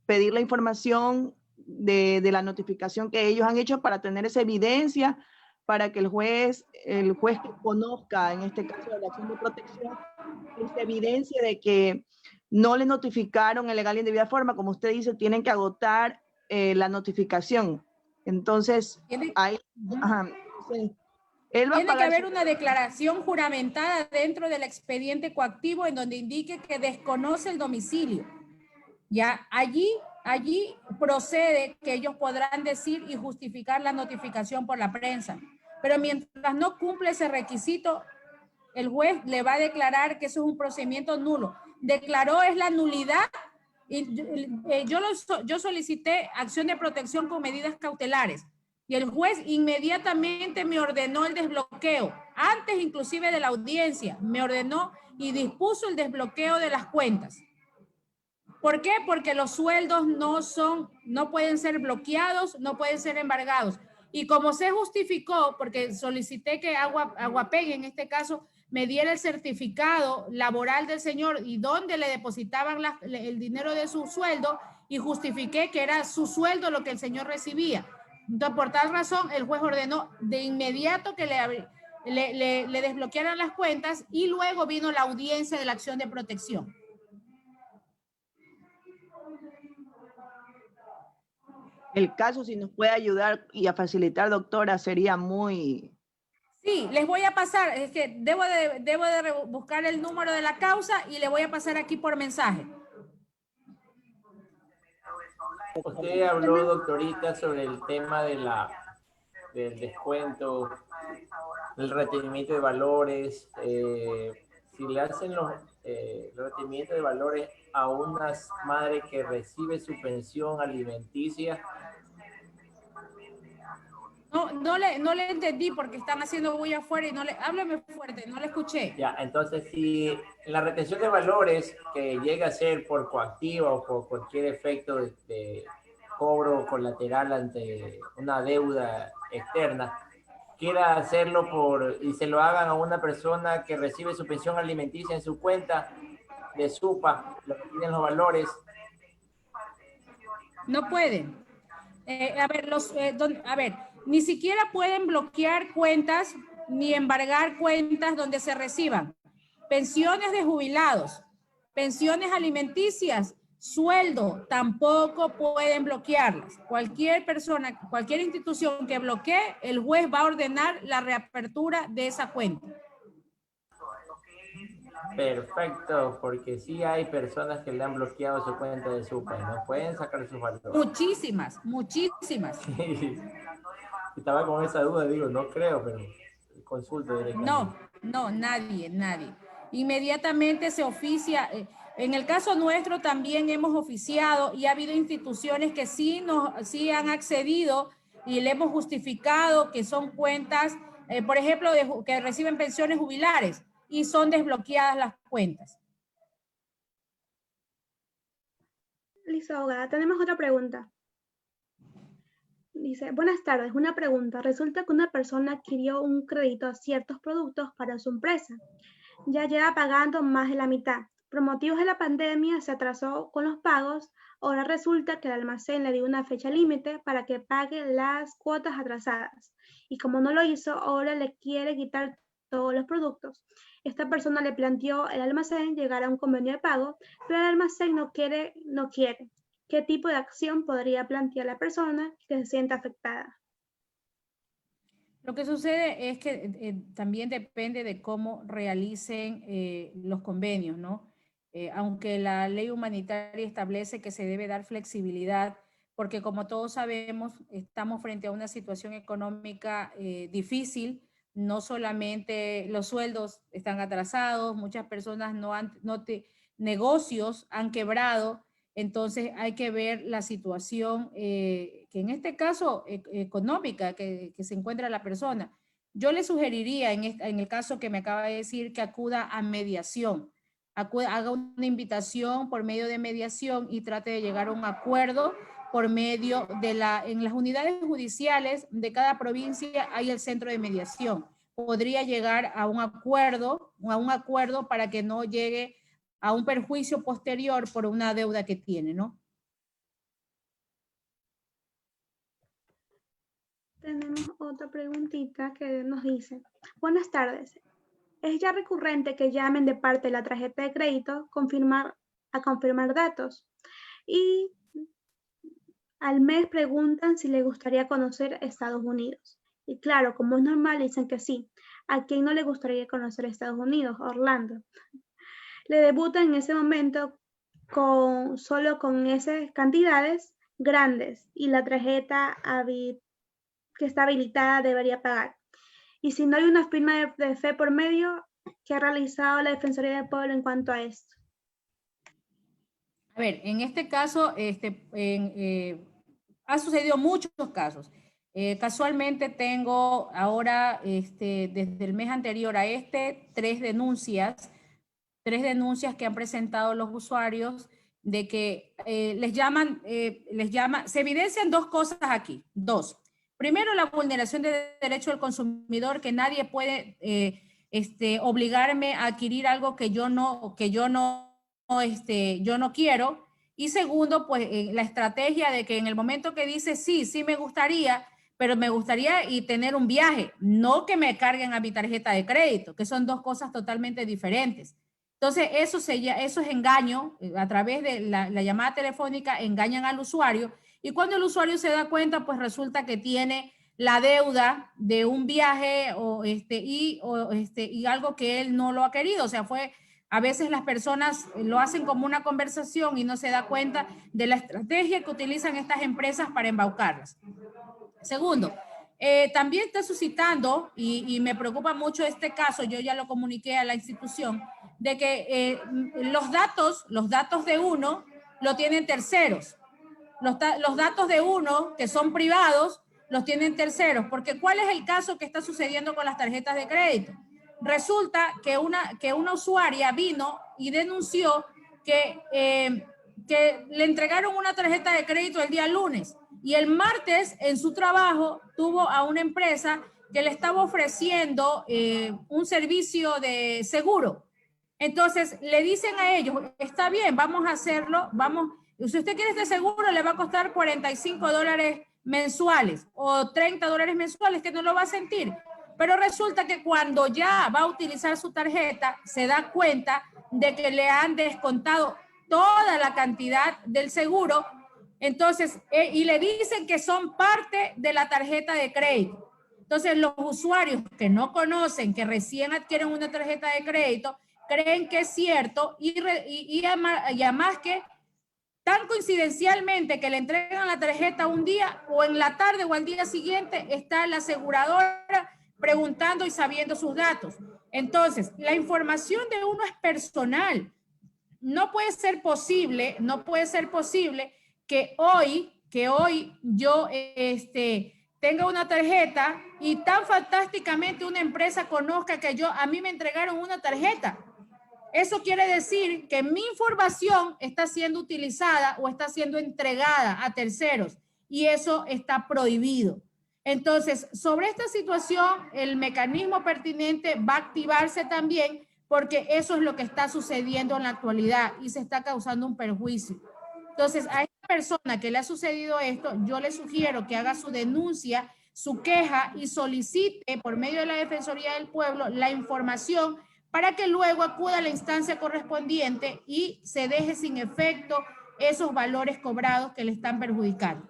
pedir la información de la notificación que ellos han hecho para tener esa evidencia, para que el juez que conozca, en este caso de la acción de protección, esa evidencia de que no le notificaron en legal y indebida forma, como usted dice, tienen que agotar la notificación. Entonces, ahí, entonces, él va a tiene que pagar haber una declaración juramentada dentro del expediente coactivo en donde indique que desconoce el domicilio. Ya allí procede que ellos podrán decir y justificar la notificación por la prensa. Pero mientras no cumple ese requisito, el juez le va a declarar que eso es un procedimiento nulo. Declaró es la nulidad. Yo solicité acción de protección con medidas cautelares y el juez inmediatamente me ordenó el desbloqueo, antes inclusive de la audiencia, me ordenó y dispuso el desbloqueo de las cuentas. ¿Por qué? Porque los sueldos no pueden ser bloqueados, no pueden ser embargados. Y como se justificó, porque solicité que Aguapeg, en este caso, me diera el certificado laboral del señor y donde le depositaban el dinero de su sueldo, y justifiqué que era su sueldo lo que el señor recibía. Entonces, por tal razón, el juez ordenó de inmediato que le desbloquearan las cuentas y luego vino la audiencia de la acción de protección. El caso, si nos puede ayudar y a facilitar, doctora, sería muy... Sí, les voy a pasar, es que debo de buscar el número de la causa y le voy a pasar aquí por mensaje. Usted habló, doctorita, sobre el tema del descuento, el retenimiento de valores. Si le hacen los retenimientos de valores a una madre que recibe su pensión alimenticia. No le entendí porque están haciendo bulla afuera y háblame fuerte, no le escuché. Ya, entonces si la retención de valores que llega a ser por coactiva o por cualquier efecto de cobro colateral ante una deuda externa, quiera hacerlo y se lo hagan a una persona que recibe su pensión alimenticia en su cuenta de SUPA, lo que tienen los valores. No pueden. A ver, ni siquiera pueden bloquear cuentas ni embargar cuentas donde se reciban pensiones de jubilados, pensiones alimenticias, sueldo, tampoco pueden bloquearlas. Cualquier persona, cualquier institución que bloquee, el juez va a ordenar la reapertura de esa cuenta. Perfecto, porque sí hay personas que le han bloqueado su cuenta de SUPA y no pueden sacar sus valores. Muchísimas. Sí. Estaba con esa duda, digo, no creo, pero consulto directamente. No, nadie. Inmediatamente se oficia. En el caso nuestro también hemos oficiado y ha habido instituciones que sí han accedido y le hemos justificado que son cuentas, por ejemplo, que reciben pensiones jubilares y son desbloqueadas las cuentas. Listo, abogada. Tenemos otra pregunta. Dice, buenas tardes, una pregunta. Resulta que una persona adquirió un crédito a ciertos productos para su empresa. Ya lleva pagando más de la mitad. Por motivos de la pandemia se atrasó con los pagos. Ahora resulta que el almacén le dio una fecha límite para que pague las cuotas atrasadas. Y como no lo hizo, ahora le quiere quitar todos los productos. Esta persona le planteó al almacén llegar a un convenio de pago, pero el almacén no quiere. ¿Qué tipo de acción podría plantear la persona que se sienta afectada? Lo que sucede es que también depende de cómo realicen los convenios, ¿no? Aunque la ley humanitaria establece que se debe dar flexibilidad, porque como todos sabemos, estamos frente a una situación económica difícil, no solamente los sueldos están atrasados, muchas personas negocios han quebrado, entonces hay que ver la situación que en este caso económica que se encuentra la persona. Yo le sugeriría en el caso que me acaba de decir que acuda a mediación, haga una invitación por medio de mediación y trate de llegar a un acuerdo por medio de en las unidades judiciales de cada provincia hay el centro de mediación. Podría llegar a un acuerdo para que no llegue a un perjuicio posterior por una deuda que tiene, ¿no? Tenemos otra preguntita que nos dice, buenas tardes. Es ya recurrente que llamen de parte de la tarjeta de crédito a confirmar datos y al mes preguntan si le gustaría conocer Estados Unidos. Y claro, como es normal, dicen que sí. ¿A quién no le gustaría conocer Estados Unidos? Orlando. Le debutan en ese momento solo con esas cantidades grandes y la tarjeta que está habilitada debería pagar. Y si no hay una firma de fe por medio, ¿qué ha realizado la Defensoría del Pueblo en cuanto a esto? A ver, en este caso ha sucedido muchos casos. Casualmente tengo ahora, desde el mes anterior a tres denuncias que han presentado los usuarios de que se evidencian dos cosas aquí, dos. Primero, la vulneración de derecho del consumidor, que nadie puede obligarme a adquirir algo que yo no quiero. Y segundo, pues la estrategia de que en el momento que dice sí me gustaría, pero me gustaría y tener un viaje, no que me carguen a mi tarjeta de crédito, que son dos cosas totalmente diferentes. Entonces, eso es engaño, a través de la llamada telefónica engañan al usuario y cuando el usuario se da cuenta, pues resulta que tiene la deuda de un viaje y algo que él no lo ha querido, o sea, a veces las personas lo hacen como una conversación y no se da cuenta de la estrategia que utilizan estas empresas para embaucarlas. Segundo, también está suscitando, y me preocupa mucho este caso, yo ya lo comuniqué a la institución, de que los datos de uno lo tienen terceros. Los datos de uno, que son privados, los tienen terceros. Porque ¿cuál es el caso que está sucediendo con las tarjetas de crédito? Resulta que una usuaria vino y denunció que le entregaron una tarjeta de crédito el día lunes y el martes en su trabajo tuvo a una empresa que le estaba ofreciendo un servicio de seguro. Entonces le dicen a ellos, está bien, vamos a hacerlo, si usted quiere este seguro le va a costar $45 mensuales o $30 mensuales, que no lo va a sentir. Pero resulta que cuando ya va a utilizar su tarjeta, se da cuenta de que le han descontado toda la cantidad del seguro, entonces, y le dicen que son parte de la tarjeta de crédito. Entonces, los usuarios que no conocen, que recién adquieren una tarjeta de crédito, creen que es cierto y además que tan coincidencialmente que le entregan la tarjeta un día o en la tarde o al día siguiente está la aseguradora preguntando y sabiendo sus datos. Entonces, la información de uno es personal. No puede ser posible que hoy yo tenga una tarjeta y tan fantásticamente una empresa conozca que a mí me entregaron una tarjeta. Eso quiere decir que mi información está siendo utilizada o está siendo entregada a terceros y eso está prohibido. Entonces, sobre esta situación, el mecanismo pertinente va a activarse también porque eso es lo que está sucediendo en la actualidad y se está causando un perjuicio. Entonces, a esta persona que le ha sucedido esto, yo le sugiero que haga su denuncia, su queja y solicite por medio de la Defensoría del Pueblo la información para que luego acuda a la instancia correspondiente y se deje sin efecto esos valores cobrados que le están perjudicando.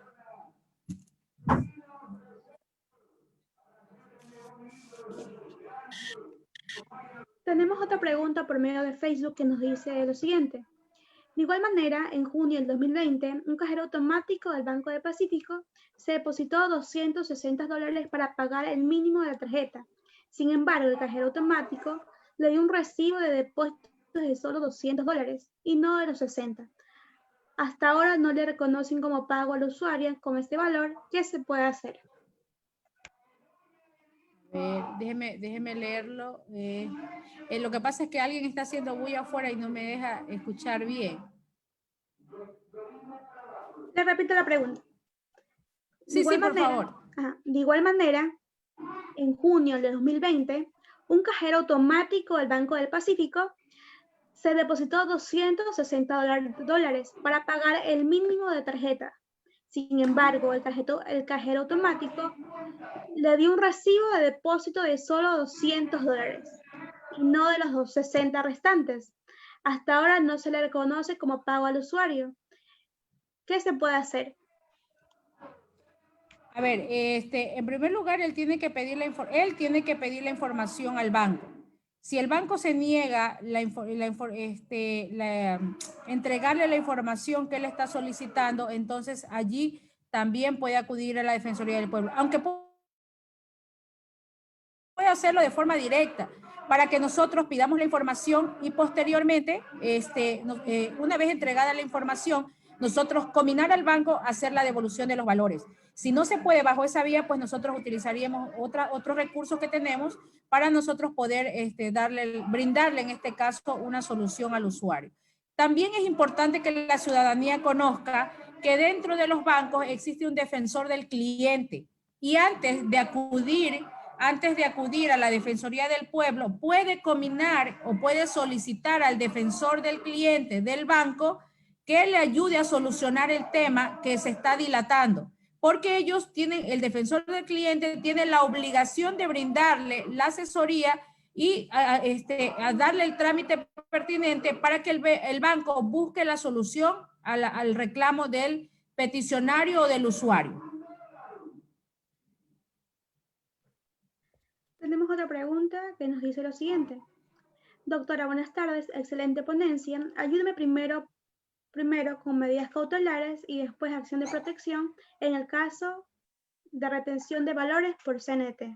Tenemos otra pregunta por medio de Facebook que nos dice lo siguiente. De igual manera, en junio del 2020, un cajero automático del Banco del Pacífico se depositó $260 para pagar el mínimo de la tarjeta. Sin embargo, el cajero automático le dio un recibo de depósitos de solo $200 y no de los 60. Hasta ahora no le reconocen como pago al usuario con este valor. ¿Qué se puede hacer? Déjeme leerlo. Lo que pasa es que alguien está haciendo bulla afuera y no me deja escuchar bien. Le repito la pregunta. Sí, por favor. De igual manera, en junio de 2020, un cajero automático del Banco del Pacífico se depositó $260 para pagar el mínimo de tarjeta. Sin embargo, el cajero automático le dio un recibo de depósito de solo $200 y no de los 60 restantes. Hasta ahora no se le reconoce como pago al usuario. ¿Qué se puede hacer? A ver, en primer lugar, él tiene que pedir la información al banco. Si el banco se niega entregarle la información que él está solicitando, entonces allí también puede acudir a la Defensoría del Pueblo, aunque puede hacerlo de forma directa para que nosotros pidamos la información y posteriormente, una vez entregada la información, nosotros combinar al banco hacer la devolución de los valores. Si no se puede bajo esa vía, pues nosotros utilizaríamos otros recursos que tenemos para nosotros poder brindarle en este caso una solución al usuario. También es importante que la ciudadanía conozca que dentro de los bancos existe un defensor del cliente y antes de acudir a la Defensoría del Pueblo, puede combinar o puede solicitar al defensor del cliente del banco que le ayude a solucionar el tema que se está dilatando, porque el defensor del cliente tiene la obligación de brindarle la asesoría y a darle el trámite pertinente para que el banco busque la solución al reclamo del peticionario o del usuario. Tenemos otra pregunta que nos dice lo siguiente. Doctora, buenas tardes, excelente ponencia. Ayúdeme primero con medidas cautelares y después acción de protección en el caso de retención de valores por CNT.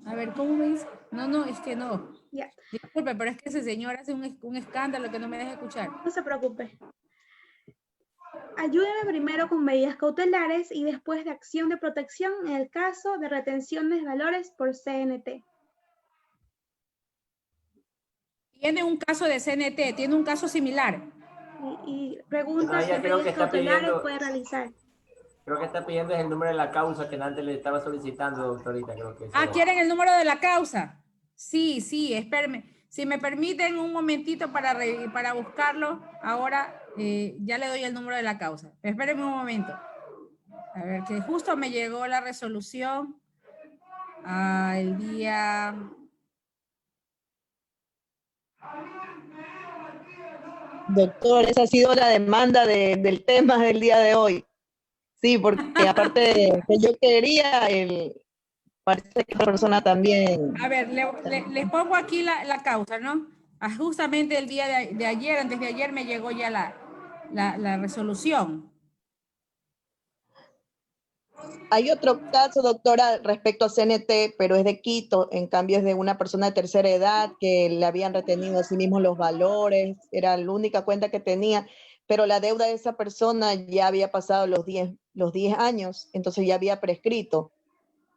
A ver, ¿cómo me dice? No, es que no. Ya. Disculpe, pero es que ese señor hace un escándalo que no me deja escuchar. No se preocupe. Ayúdeme primero con medidas cautelares y después de acción de protección en el caso de retención de valores por CNT. Tiene un caso de CNT, tiene un caso similar. Y pregunta qué medidas cautelares puede realizar. Creo que está pidiendo el número de la causa que antes le estaba solicitando, doctorita. Creo que ¿quieren el número de la causa? Sí, espérenme. Si me permiten un momentito para buscarlo, ahora ya le doy el número de la causa. Espérenme un momento. A ver, que justo me llegó la resolución el día... Doctor, esa ha sido la demanda del tema del día de hoy. Sí, porque aparte de que yo quería, parece que la persona también... A ver, les pongo aquí la causa, ¿no? Justamente el día de ayer, antes de ayer, me llegó ya la resolución. Hay otro caso, doctora, respecto a CNT, pero es de Quito, en cambio es de una persona de tercera edad que le habían retenido a sí mismos los valores, era la única cuenta que tenía, pero la deuda de esa persona ya había pasado los 10 años, entonces ya había prescrito.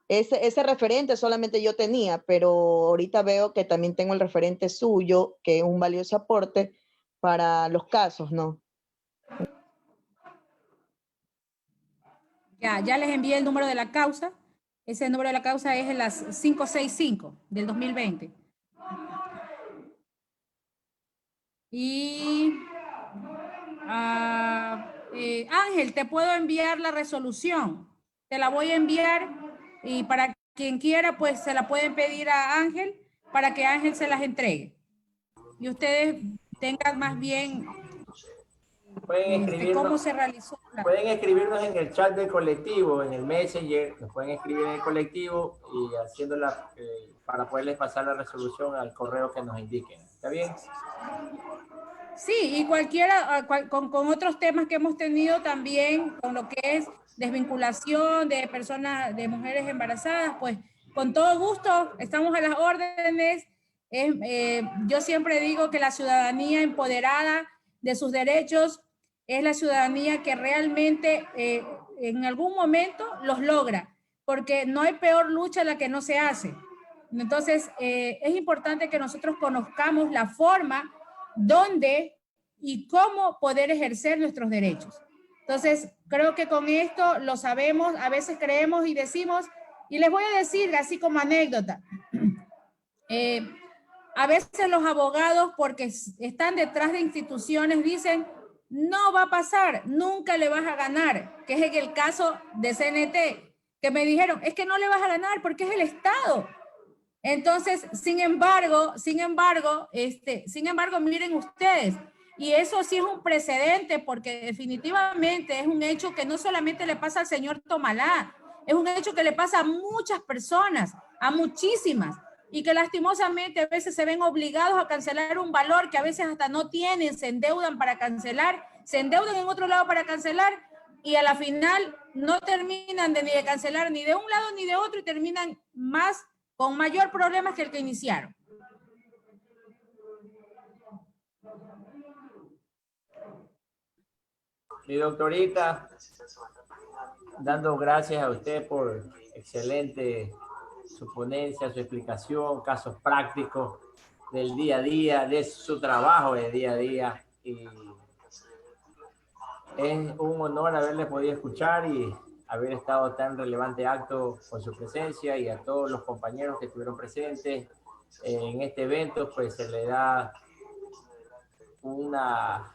Ese referente solamente yo tenía, pero ahorita veo que también tengo el referente suyo, que es un valioso aporte para los casos, ¿no? Ya les envié el número de la causa. Ese número de la causa es el 565 del 2020. Y Ángel, te puedo enviar la resolución. Te la voy a enviar y para quien quiera, pues se la pueden pedir a Ángel para que Ángel se las entregue. Y ustedes tengan más bien Pueden escribirnos, cómo se realizó. Pueden escribirnos en el chat del colectivo, en el Messenger, nos pueden escribir en el colectivo y haciéndola para poderles pasar la resolución al correo que nos indiquen. ¿Está bien? Sí, y cualquiera, con otros temas que hemos tenido también, con lo que es desvinculación de personas, de mujeres embarazadas, pues con todo gusto, estamos a las órdenes. Yo siempre digo que la ciudadanía empoderada de sus derechos es la ciudadanía que realmente en algún momento los logra, porque no hay peor lucha la que no se hace. Entonces, es importante que nosotros conozcamos la forma dónde y cómo poder ejercer nuestros derechos. Entonces, creo que con esto lo sabemos, a veces creemos y decimos, y les voy a decir así como anécdota, a veces los abogados, porque están detrás de instituciones, dicen, no va a pasar, nunca le vas a ganar, que es en el caso de CNT, que me dijeron, es que no le vas a ganar porque es el Estado. Entonces, sin embargo, miren ustedes, y eso sí es un precedente porque definitivamente es un hecho que no solamente le pasa al señor Tomalá, es un hecho que le pasa a muchas personas, a muchísimas, y que lastimosamente a veces se ven obligados a cancelar un valor que a veces hasta no tienen, se endeudan para cancelar, se endeudan en otro lado para cancelar, y a la final no terminan ni de cancelar ni de un lado ni de otro y terminan con mayor problemas que el que iniciaron. Mi doctorita, dando gracias a usted por excelente su ponencia, su explicación, casos prácticos del día a día, de su trabajo de día a día. Y es un honor haberle podido escuchar y haber estado tan relevante acto con su presencia, y a todos los compañeros que estuvieron presentes en este evento, pues se le da una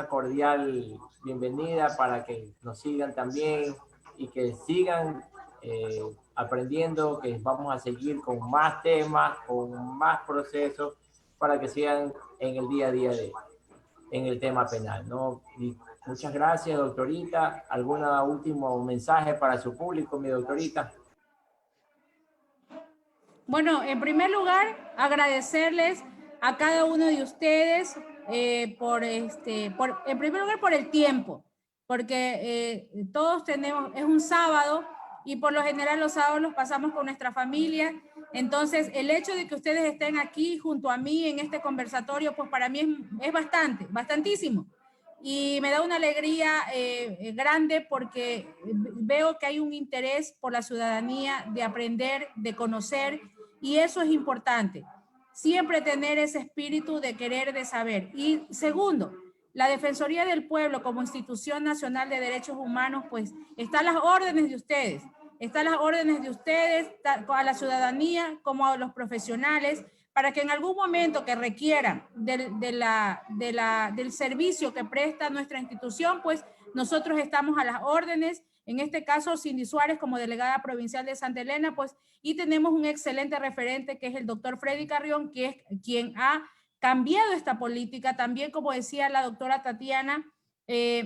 cordial bienvenida para que nos sigan también y que sigan aprendiendo, que vamos a seguir con más temas, con más procesos para que sigan en el día a día en el tema penal, ¿no? Y muchas gracias, doctorita. ¿Algún último mensaje para su público, mi doctorita? Bueno, en primer lugar, agradecerles a cada uno de ustedes en primer lugar, por el tiempo, porque todos tenemos, es un sábado y por lo general los sábados los pasamos con nuestra familia. Entonces, el hecho de que ustedes estén aquí junto a mí en este conversatorio, pues para mí es bastantísimo. Y me da una alegría grande porque veo que hay un interés por la ciudadanía de aprender, de conocer, y eso es importante. Siempre tener ese espíritu de querer, de saber. Y segundo, la Defensoría del Pueblo como institución nacional de derechos humanos, pues está a las órdenes de ustedes. Está a las órdenes de ustedes, a la ciudadanía como a los profesionales, para que en algún momento que requieran del servicio que presta nuestra institución, pues nosotros estamos a las órdenes. En este caso, Cindy Suárez como delegada provincial de Santa Elena, pues, y tenemos un excelente referente que es el doctor Freddy Carrión, que es quien ha cambiado esta política. También, como decía la doctora Tatiana,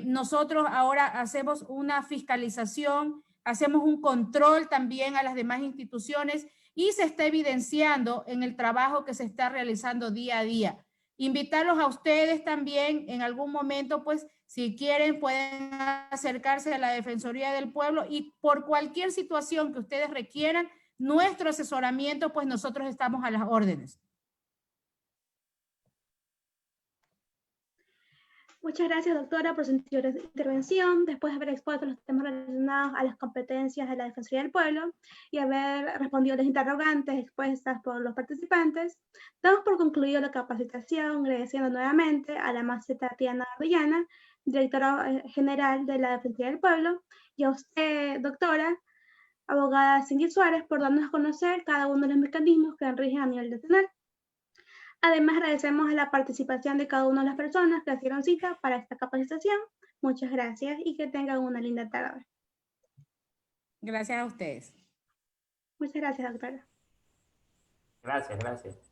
nosotros ahora hacemos una fiscalización, hacemos un control también a las demás instituciones y se está evidenciando en el trabajo que se está realizando día a día. Invitarlos a ustedes también en algún momento, pues, si quieren, pueden acercarse a la Defensoría del Pueblo y por cualquier situación que ustedes requieran, nuestro asesoramiento, pues nosotros estamos a las órdenes. Muchas gracias, doctora, por su intervención. Después de haber expuesto los temas relacionados a las competencias de la Defensoría del Pueblo y haber respondido las interrogantes expuestas por los participantes, damos por concluido la capacitación, agradeciendo nuevamente a la maestra Tatiana Orellana, directora general de la Defensoría del Pueblo, y a usted, doctora, abogada Cindy Suárez, por darnos a conocer cada uno de los mecanismos que rigen a nivel nacional. Además, agradecemos a la participación de cada una de las personas que hicieron cita para esta capacitación. Muchas gracias y que tengan una linda tarde. Gracias a ustedes. Muchas gracias, doctora. Gracias.